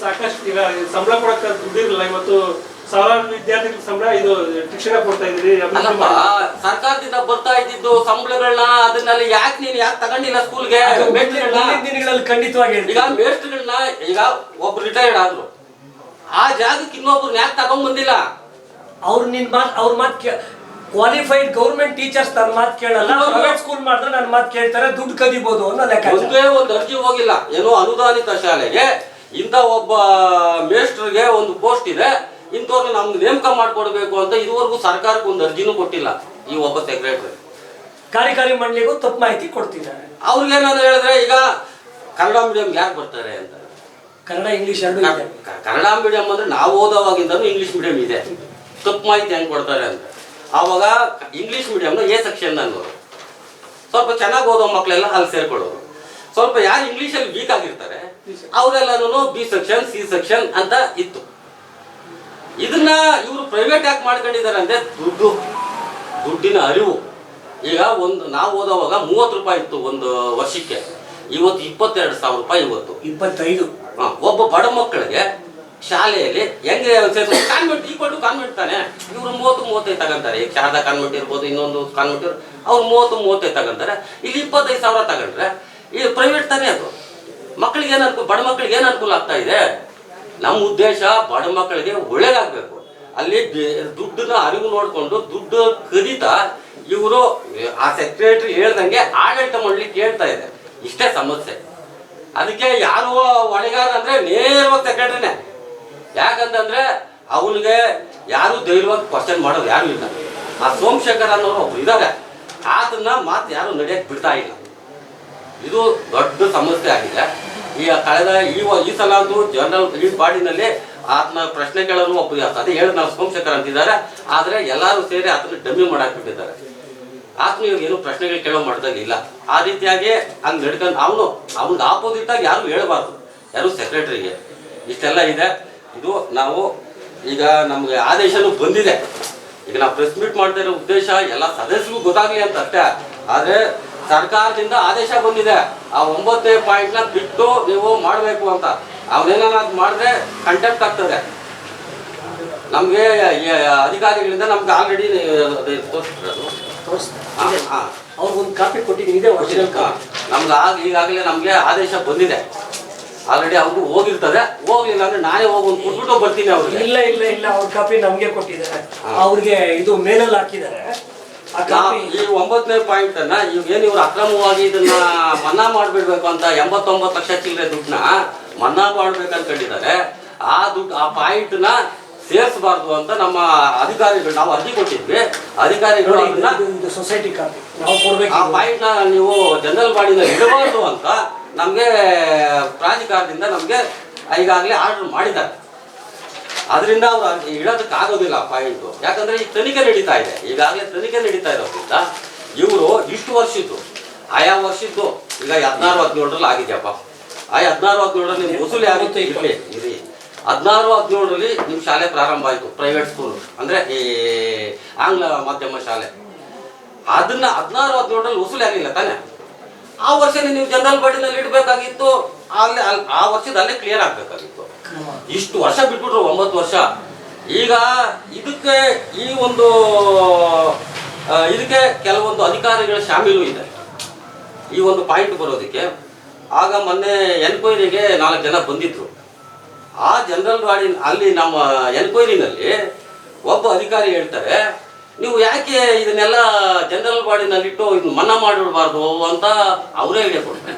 ಸಾಕಷ್ಟು ಈಗ ಸಂಬಳ ಕೊಡಕ್ಕೆ ದುಡ್ಡಿರಲಿಲ್ಲ. ಇವತ್ತು ಸಾವಿರಾರು ವಿದ್ಯಾರ್ಥಿಗಳ ಸಂಬಳ ಇದು ಶಿಕ್ಷಣ ಕೊಡ್ತಾ ಇದ್ರಿ. ಸರ್ಕಾರದಿಂದ ಬರ್ತಾ ಇದ್ದಿದ್ದು ಸಂಬಳಗಳನ್ನ ಅದನ್ನೆಲ್ಲ ಯಾಕೆ ತಗೊಂಡಿಲ್ಲ ಸ್ಕೂಲ್ಗೆ? ದಿನಗಳಲ್ಲಿ ಖಂಡಿತವಾಗಿ ಈಗ ಮೇಸ್ಟ್ಗಳನ್ನ ಈಗ ಒಬ್ರು ರಿಟೈರ್ಡ್ ಆದ್ರು, ಆ ಜಾಗಕ್ಕೆ ಇನ್ನೊಬ್ರು ಯಾಕೆ ತಗೊಂಡ್ ಬಂದಿಲ್ಲ? ಅವ್ರ ಮಾತು ಕ್ವಾಲಿಫೈಡ್ ಗೌರ್ಮೆಂಟ್ ಟೀಚರ್ಸ್ ನನ್ನ ಮಾತು ಕೇಳಲ್ಲ. ಪ್ರೈವೇಟ್ ಸ್ಕೂಲ್ ಮಾಡಿದ್ರೆ ನನ್ನ ಮಾತು ಕೇಳ್ತಾರೆ, ದುಡ್ಡು ಕದಿಬಹುದು ಅನ್ನೋ ಲೆಕ್ಕ. ಒಂದೇ ಒಂದು ಅರ್ಜಿ ಹೋಗಿಲ್ಲ. ಏನೋ ಅನುದಾನಿತ ಶಾಲೆಗೆ ಇಂಥ ಒಬ್ಬ ಮೇಸ್ಟ್ರಿಗೆ ಒಂದು ಪೋಸ್ಟ್ ಇದೆ, ಇಂಥವ್ರನ್ನ ನಮ್ಗೆ ನೇಮಕ ಮಾಡ್ಕೊಡ್ಬೇಕು ಅಂತ ಇದುವರೆಗೂ ಸರ್ಕಾರಕ್ಕೆ ಒಂದು ಅರ್ಜಿನೂ ಕೊಟ್ಟಿಲ್ಲ ಈ ಒಬ್ಬ ಸೆಕ್ರೆಟರಿ. ಕಾರ್ಯಕಾರಿ ಮಂಡಳಿಗೂ ತಪ್ಪು ಮಾಹಿತಿ ಕೊಡ್ತಿದ್ದಾರೆ. ಅವ್ರಿಗೇನಾದ್ರು ಹೇಳಿದ್ರೆ ಈಗ ಕನ್ನಡ ಮೀಡಿಯಂ ಯಾಕೆ ಬರ್ತಾರೆ ಅಂತ. ಕನ್ನಡ ಇಂಗ್ಲಿಷ್ ಕನ್ನಡ ಮೀಡಿಯಂ ಅಂದ್ರೆ ನಾವು ಓದೋವಾಗಿಂದನೂ ಇಂಗ್ಲಿಷ್ ಮೀಡಿಯಂ ಇದೆ. ತಪ್ಪು ಮಾಹಿತಿ ಹೆಂಗೆ ಕೊಡ್ತಾರೆ ಅಂತ. ಆವಾಗ ಇಂಗ್ಲಿಷ್ ಮೀಡಿಯಂನ ಎ ಸೆಕ್ಷನ್ ಅನ್ನೋರು, ಸ್ವಲ್ಪ ಚೆನ್ನಾಗಿ ಓದೋ ಮಕ್ಕಳೆಲ್ಲ ಅಲ್ಲಿ ಸೇರ್ಕೊಳ್ಳೋರು. ಸ್ವಲ್ಪ ಯಾರು ಇಂಗ್ಲೀಷಲ್ಲಿ ವೀಕ್ ಆಗಿರ್ತಾರೆ ಅವರೆಲ್ಲನೂ ಬಿ ಸೆಕ್ಷನ್, ಸಿ ಸೆಕ್ಷನ್ ಅಂತ ಇತ್ತು. ಇದನ್ನ ಇವರು ಪ್ರೈವೇಟ್ ಯಾಕೆ ಮಾಡ್ಕೊಂಡಿದ್ದಾರೆ ಅಂದ್ರೆ ದುಡ್ಡಿನ ಅರಿವು. ಈಗ ನಾವು ಓದೋವಾಗ 30 ರೂಪಾಯಿ ಇತ್ತು ಒಂದು ವರ್ಷಕ್ಕೆ, ಇವತ್ತು 22,000 ರೂಪಾಯಿ. ಇವತ್ತು 25. ಒಬ್ಬ ಬಡ ಮಕ್ಕಳಿಗೆ ಶಾಲೆಯಲ್ಲಿ ಹೆಂಗೆ ಕಾನ್ವೆಂಟ್ ಈಕ್ವಲ್ ಟು ಕಾನ್ವೆಂಟ್ ತಾನೆ. ಇವರು 30-35 ತಗೊಂತಾರೆ. ಈಗ ಶಾರದಾ ಕಾನ್ವೆಂಟ್ ಇರ್ಬೋದು, ಇನ್ನೊಂದು ಕಾನ್ವೆಂಟ್ ಇರ್ಬೋದು, ಅವ್ರು 30-35 ತಗೊಂತಾರೆ. ಇಲ್ಲಿ 25,000 ತಗೊಂಡ್ರೆ ಇದು ಪ್ರೈವೇಟ್ ತಾನೇ. ಅದು ಮಕ್ಕಳಿಗೆ ಏನು ಅನುಕೂಲ, ಬಡ ಮಕ್ಕಳಿಗೆ ಏನು ಅನುಕೂಲ ಆಗ್ತಾ ಇದೆ? ನಮ್ಮ ಉದ್ದೇಶ ಬಡ ಮಕ್ಕಳಿಗೆ ಒಳ್ಳೇದಾಗಬೇಕು. ಅಲ್ಲಿ ದುಡ್ಡನ್ನ ಅರಿವು ನೋಡಿಕೊಂಡು ದುಡ್ಡು ಕದೀತಾ ಇವರು ಆ ಸೆಕ್ರೆಟರಿ ಹೇಳ್ದಂಗೆ ಆಡಳಿತ ಮಂಡಳಿ ಕೇಳ್ತಾ ಇದೆ. ಇಷ್ಟೇ ಸಮಸ್ಯೆ. ಅದಕ್ಕೆ ಯಾರು ಹೊಣೆಗಾರ ಅಂದ್ರೆ ನೇರವಾಗಿ ಸೆಕ್ರೆಟರಿನೇ. ಯಾಕಂತಂದ್ರೆ ಅವನಿಗೆ ಯಾರು ಧೈರ್ಯವಾಗಿ ಕ್ವಶನ್ ಮಾಡೋದು ಯಾರು ಇಲ್ಲ. ಆ ಸೋಮಶೇಖರ್ ಅನ್ನೋರು ಒಬ್ರು ಇದ್ದಾರೆ, ಆತನ ಮಾತು ಯಾರು ನಡೆಯಕ್ಕೆ ಬಿಡ್ತಾ ಇಲ್ಲ. ಇದು ದೊಡ್ಡ ಸಮಸ್ಯೆ ಆಗಿದೆ. ಈ ಕಳೆದ ಈ ಸಲ ಅಂತೂ ಜನರಲ್ ಈ ಬಾಡಿನಲ್ಲಿ ಆತನ ಪ್ರಶ್ನೆ ಕೇಳೋರು ಒಬ್ಬರು ಅದೇ ಹೇಳಿ ನಾವು ಸೋಮಶೇಖರ್ ಅಂತಿದ್ದಾರೆ. ಆದರೆ ಎಲ್ಲರೂ ಸೇರಿ ಆತನ ಡಮ್ಮಿ ಮಾಡಾಕ್ಬಿಟ್ಟಿದ್ದಾರೆ. ಆತನ ಇವಾಗ ಏನು ಪ್ರಶ್ನೆಗಳು ಕೇಳೋ ಮಾಡ್ದಾಗಿಲ್ಲ. ಆ ರೀತಿಯಾಗಿ ಹಂಗೆ ನಡ್ಕೊಂಡು ಅವ್ನಿಗೆ ಆಪೋಸಿಟ್ ಆಗಿ ಯಾರು ಹೇಳಬಾರ್ದು, ಯಾರು ಸೆಕ್ರೆಟರಿಗೆ. ಇಷ್ಟೆಲ್ಲ ಇದೆ. ಇದು ನಾವು ಈಗ ನಮಗೆ ಆದೇಶನೂ ಬಂದಿದೆ. ಈಗ ನಾವು ಪ್ರೆಸ್ ಮೀಟ್ ಮಾಡ್ತಾ ಇರೋ ಉದ್ದೇಶ ಎಲ್ಲ ಸದಸ್ಯರಿಗೂ ಗೊತ್ತಾಗಲಿ ಅಂತ ಅಷ್ಟೇ. ಆದರೆ ಸರ್ಕಾರದಿಂದ ಆದೇಶ ಬಂದಿದೆ, ಆ 9ನೇ ಪಾಯಿಂಟ್ನ ಬಿಟ್ಟು ನೀವು ಮಾಡಬೇಕು ಅಂತ. ಅವನೇನಾದ್ರು ಮಾಡಿದ್ರೆ ಕಂಟೆಂಪ್ಟ್ ಆಗ್ತದೆ. ನಮಗೆ ಅಧಿಕಾರಿಗಳಿಂದ ನಮ್ಗೆ ಆಲ್ರೆಡಿ ಅವ್ರಿಗೊಂದು ಕಾಪಿ ಕೊಟ್ಟಿದ್ದೀನಿ, ಇದೆ ಒರಿಜಿನಲ್ ಕಾಪಿ. ಈಗಾಗಲೇ ನಮಗೆ ಆದೇಶ ಬಂದಿದೆ, ಆಲ್ರೆಡಿ ಅವ್ರಿಗೂ ಹೋಗಿರ್ತದೆ. ಹೋಗ್ಲಿಲ್ಲ ಅಂದ್ರೆ ನಾನೇ ಹೋಗಿ ಒಂದು ಕೊಟ್ಬಿಟ್ಟು ಬರ್ತೀನಿ ಅವ್ರಿಗೆ. ಇಲ್ಲ ಇಲ್ಲ ಇಲ್ಲ, ಅವ್ರ ಕಾಪಿ ನಮ್ಗೆ ಕೊಟ್ಟಿದ್ದಾರೆ, ಅವ್ರಿಗೆ ಇದು ಮೇಲಲ್ಲಿ ಹಾಕಿದ್ದಾರೆ ಆ ಕಾಪಿ. ಈ 9ನೇ ಪಾಯಿಂಟ್ ಅನ್ನ ಏನು ಇವ್ರು ಅಕ್ರಮವಾಗಿ ಇದನ್ನ ಮನ್ನಾ ಮಾಡ್ಬಿಡ್ಬೇಕು ಅಂತ 89 ಲಕ್ಷ ಚಿಲ್ಲರೆ ದುಡ್ಡನ್ನ ಮನ್ನಾ ಮಾಡ್ಬೇಕಂತ ಕಂಡಿದ್ದಾರೆ. ಆ ದುಡ್ಡು ಆ ಪಾಯಿಂಟ್ ನ ಸೇರಿಸಬಾರ್ದು ಅಂತ ನಮ್ಮ ಅಧಿಕಾರಿಗಳು, ನಾವು ಅರ್ಜಿ ಕೊಟ್ಟಿದ್ವಿ, ಅಧಿಕಾರಿಗಳು ಅದನ್ನ ಇದು ಸೊಸೈಟಿ ಕಾಪಿ ನಾವು ಕೊಡ್ಬೇಕು. ಆ ಪಾಯಿಂಟ್ ನ ನೀವು ಜನರಲ್ ಬಾಡಿನ ಇಡಬಾರ್ದು ಅಂತ ನಮ್ಗೆ ಪ್ರಾಧಿಕಾರದಿಂದ ನಮ್ಗೆ ಈಗಾಗಲೇ ಆರ್ಡರ್ ಮಾಡಿದ್ದಾರೆ. ಅದರಿಂದ ಅವ್ರು ಇಡೋದಕ್ಕೆ ಆಗೋದಿಲ್ಲ ಪಾಯಿಂಟ್. ಯಾಕಂದ್ರೆ ಈಗ ತನಿಖೆ ನಡೀತಾ ಇದೆ, ಈಗಾಗಲೇ ತನಿಖೆ ನಡೀತಾ ಇರೋದ್ರಿಂದ ಇವರು ಇಷ್ಟು ವರ್ಷದ್ದು ಆಯಾ ವರ್ಷದ್ದು ಈಗ 16-17ರಲ್ಲಿ ಆಗಿದೆಯಪ್ಪ, ಆ 16-17ರಲ್ಲಿ ನಿಮ್ಗೆ ವಸೂಲಿ ಆಗುತ್ತೆ. ಇರಲಿ 16-17ರಲ್ಲಿ ನಿಮ್ಮ ಶಾಲೆ ಪ್ರಾರಂಭ ಆಯಿತು, ಪ್ರೈವೇಟ್ ಸ್ಕೂಲ್ ಅಂದ್ರೆ ಈ ಆಂಗ್ಲ ಮಾಧ್ಯಮ ಶಾಲೆ. ಅದನ್ನ 16-17ರಲ್ಲಿ ವಸೂಲಿ ಆಗಲಿಲ್ಲ ತಾನೆ. ಆ ವರ್ಷನೇ ನೀವು ಜನರಲ್ ಬಾಡಿನಲ್ಲಿ ಇಡಬೇಕಾಗಿತ್ತು, ಅಲ್ಲಿ ಆ ವರ್ಷದ ಅಲ್ಲೇ ಕ್ಲಿಯರ್ ಆಗಬೇಕಾಗಿತ್ತು. ಇಷ್ಟು ವರ್ಷ ಬಿಟ್ಬಿಟ್ರು, 9 ವರ್ಷ. ಈಗ ಇದಕ್ಕೆ ಈ ಒಂದು ಇದಕ್ಕೆ ಕೆಲವೊಂದು ಅಧಿಕಾರಿಗಳ ಶಾಮೀಲು ಇದೆ ಈ ಒಂದು ಪಾಯಿಂಟ್ ಬರೋದಕ್ಕೆ. ಆಗ ಮೊನ್ನೆ ಎನ್ಕ್ವೈರಿಗೆ 4 ಜನ ಬಂದಿದ್ರು. ಆ ಜನರಲ್ ಬಾಡಿ ಅಲ್ಲಿ ನಮ್ಮ ಎನ್ಕ್ವೈರಿನಲ್ಲಿ ಒಬ್ಬ ಅಧಿಕಾರಿ ಹೇಳ್ತಾರೆ, ನೀವು ಯಾಕೆ ಇದನ್ನೆಲ್ಲ ಜನರಲ್ ಬಾಡಿನಲ್ಲಿಟ್ಟು ಇದನ್ನ ಮನ್ನಾ ಮಾಡಿಡಬಾರ್ದು ಅಂತ ಅವರೇ ಐಡಿಯಾ ಕೊಡ್ತಾರೆ.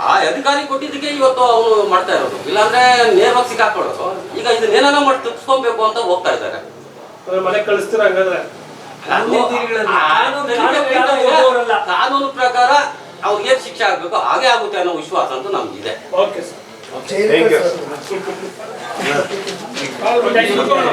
ಆ ಅಧಿಕಾರಿ ಕೊಟ್ಟಿದ್ದಕ್ಕೆ ಇವತ್ತು ಅವನು ಮಾಡ್ತಾ ಇರೋದು, ಇಲ್ಲಾಂದ್ರೆ ನೇರವಾಗಿ ಸಿಕ್ಕಾಕೊಳ್ಳೋದು. ಈಗ ಇದನ್ನೇನ ಮಾಡಿ ತಪ್ಪಿಸ್ಕೊಬೇಕು ಅಂತ ಹೋಗ್ತಾ ಇದ್ದಾರೆ. ಮನೆ ಕಳಿಸ್ತೀರ ಹಂಗಾದ್ರೆ? ಕಾನೂನು ಪ್ರಕಾರ ಅವ್ರಿಗೆ ಏನ್ ಶಿಕ್ಷೆ ಆಗ್ಬೇಕು ಹಾಗೆ ಆಗುತ್ತೆ ಅನ್ನೋ ವಿಶ್ವಾಸ ಅಂತೂ ನಮ್ಗಿದೆ. Okay sir.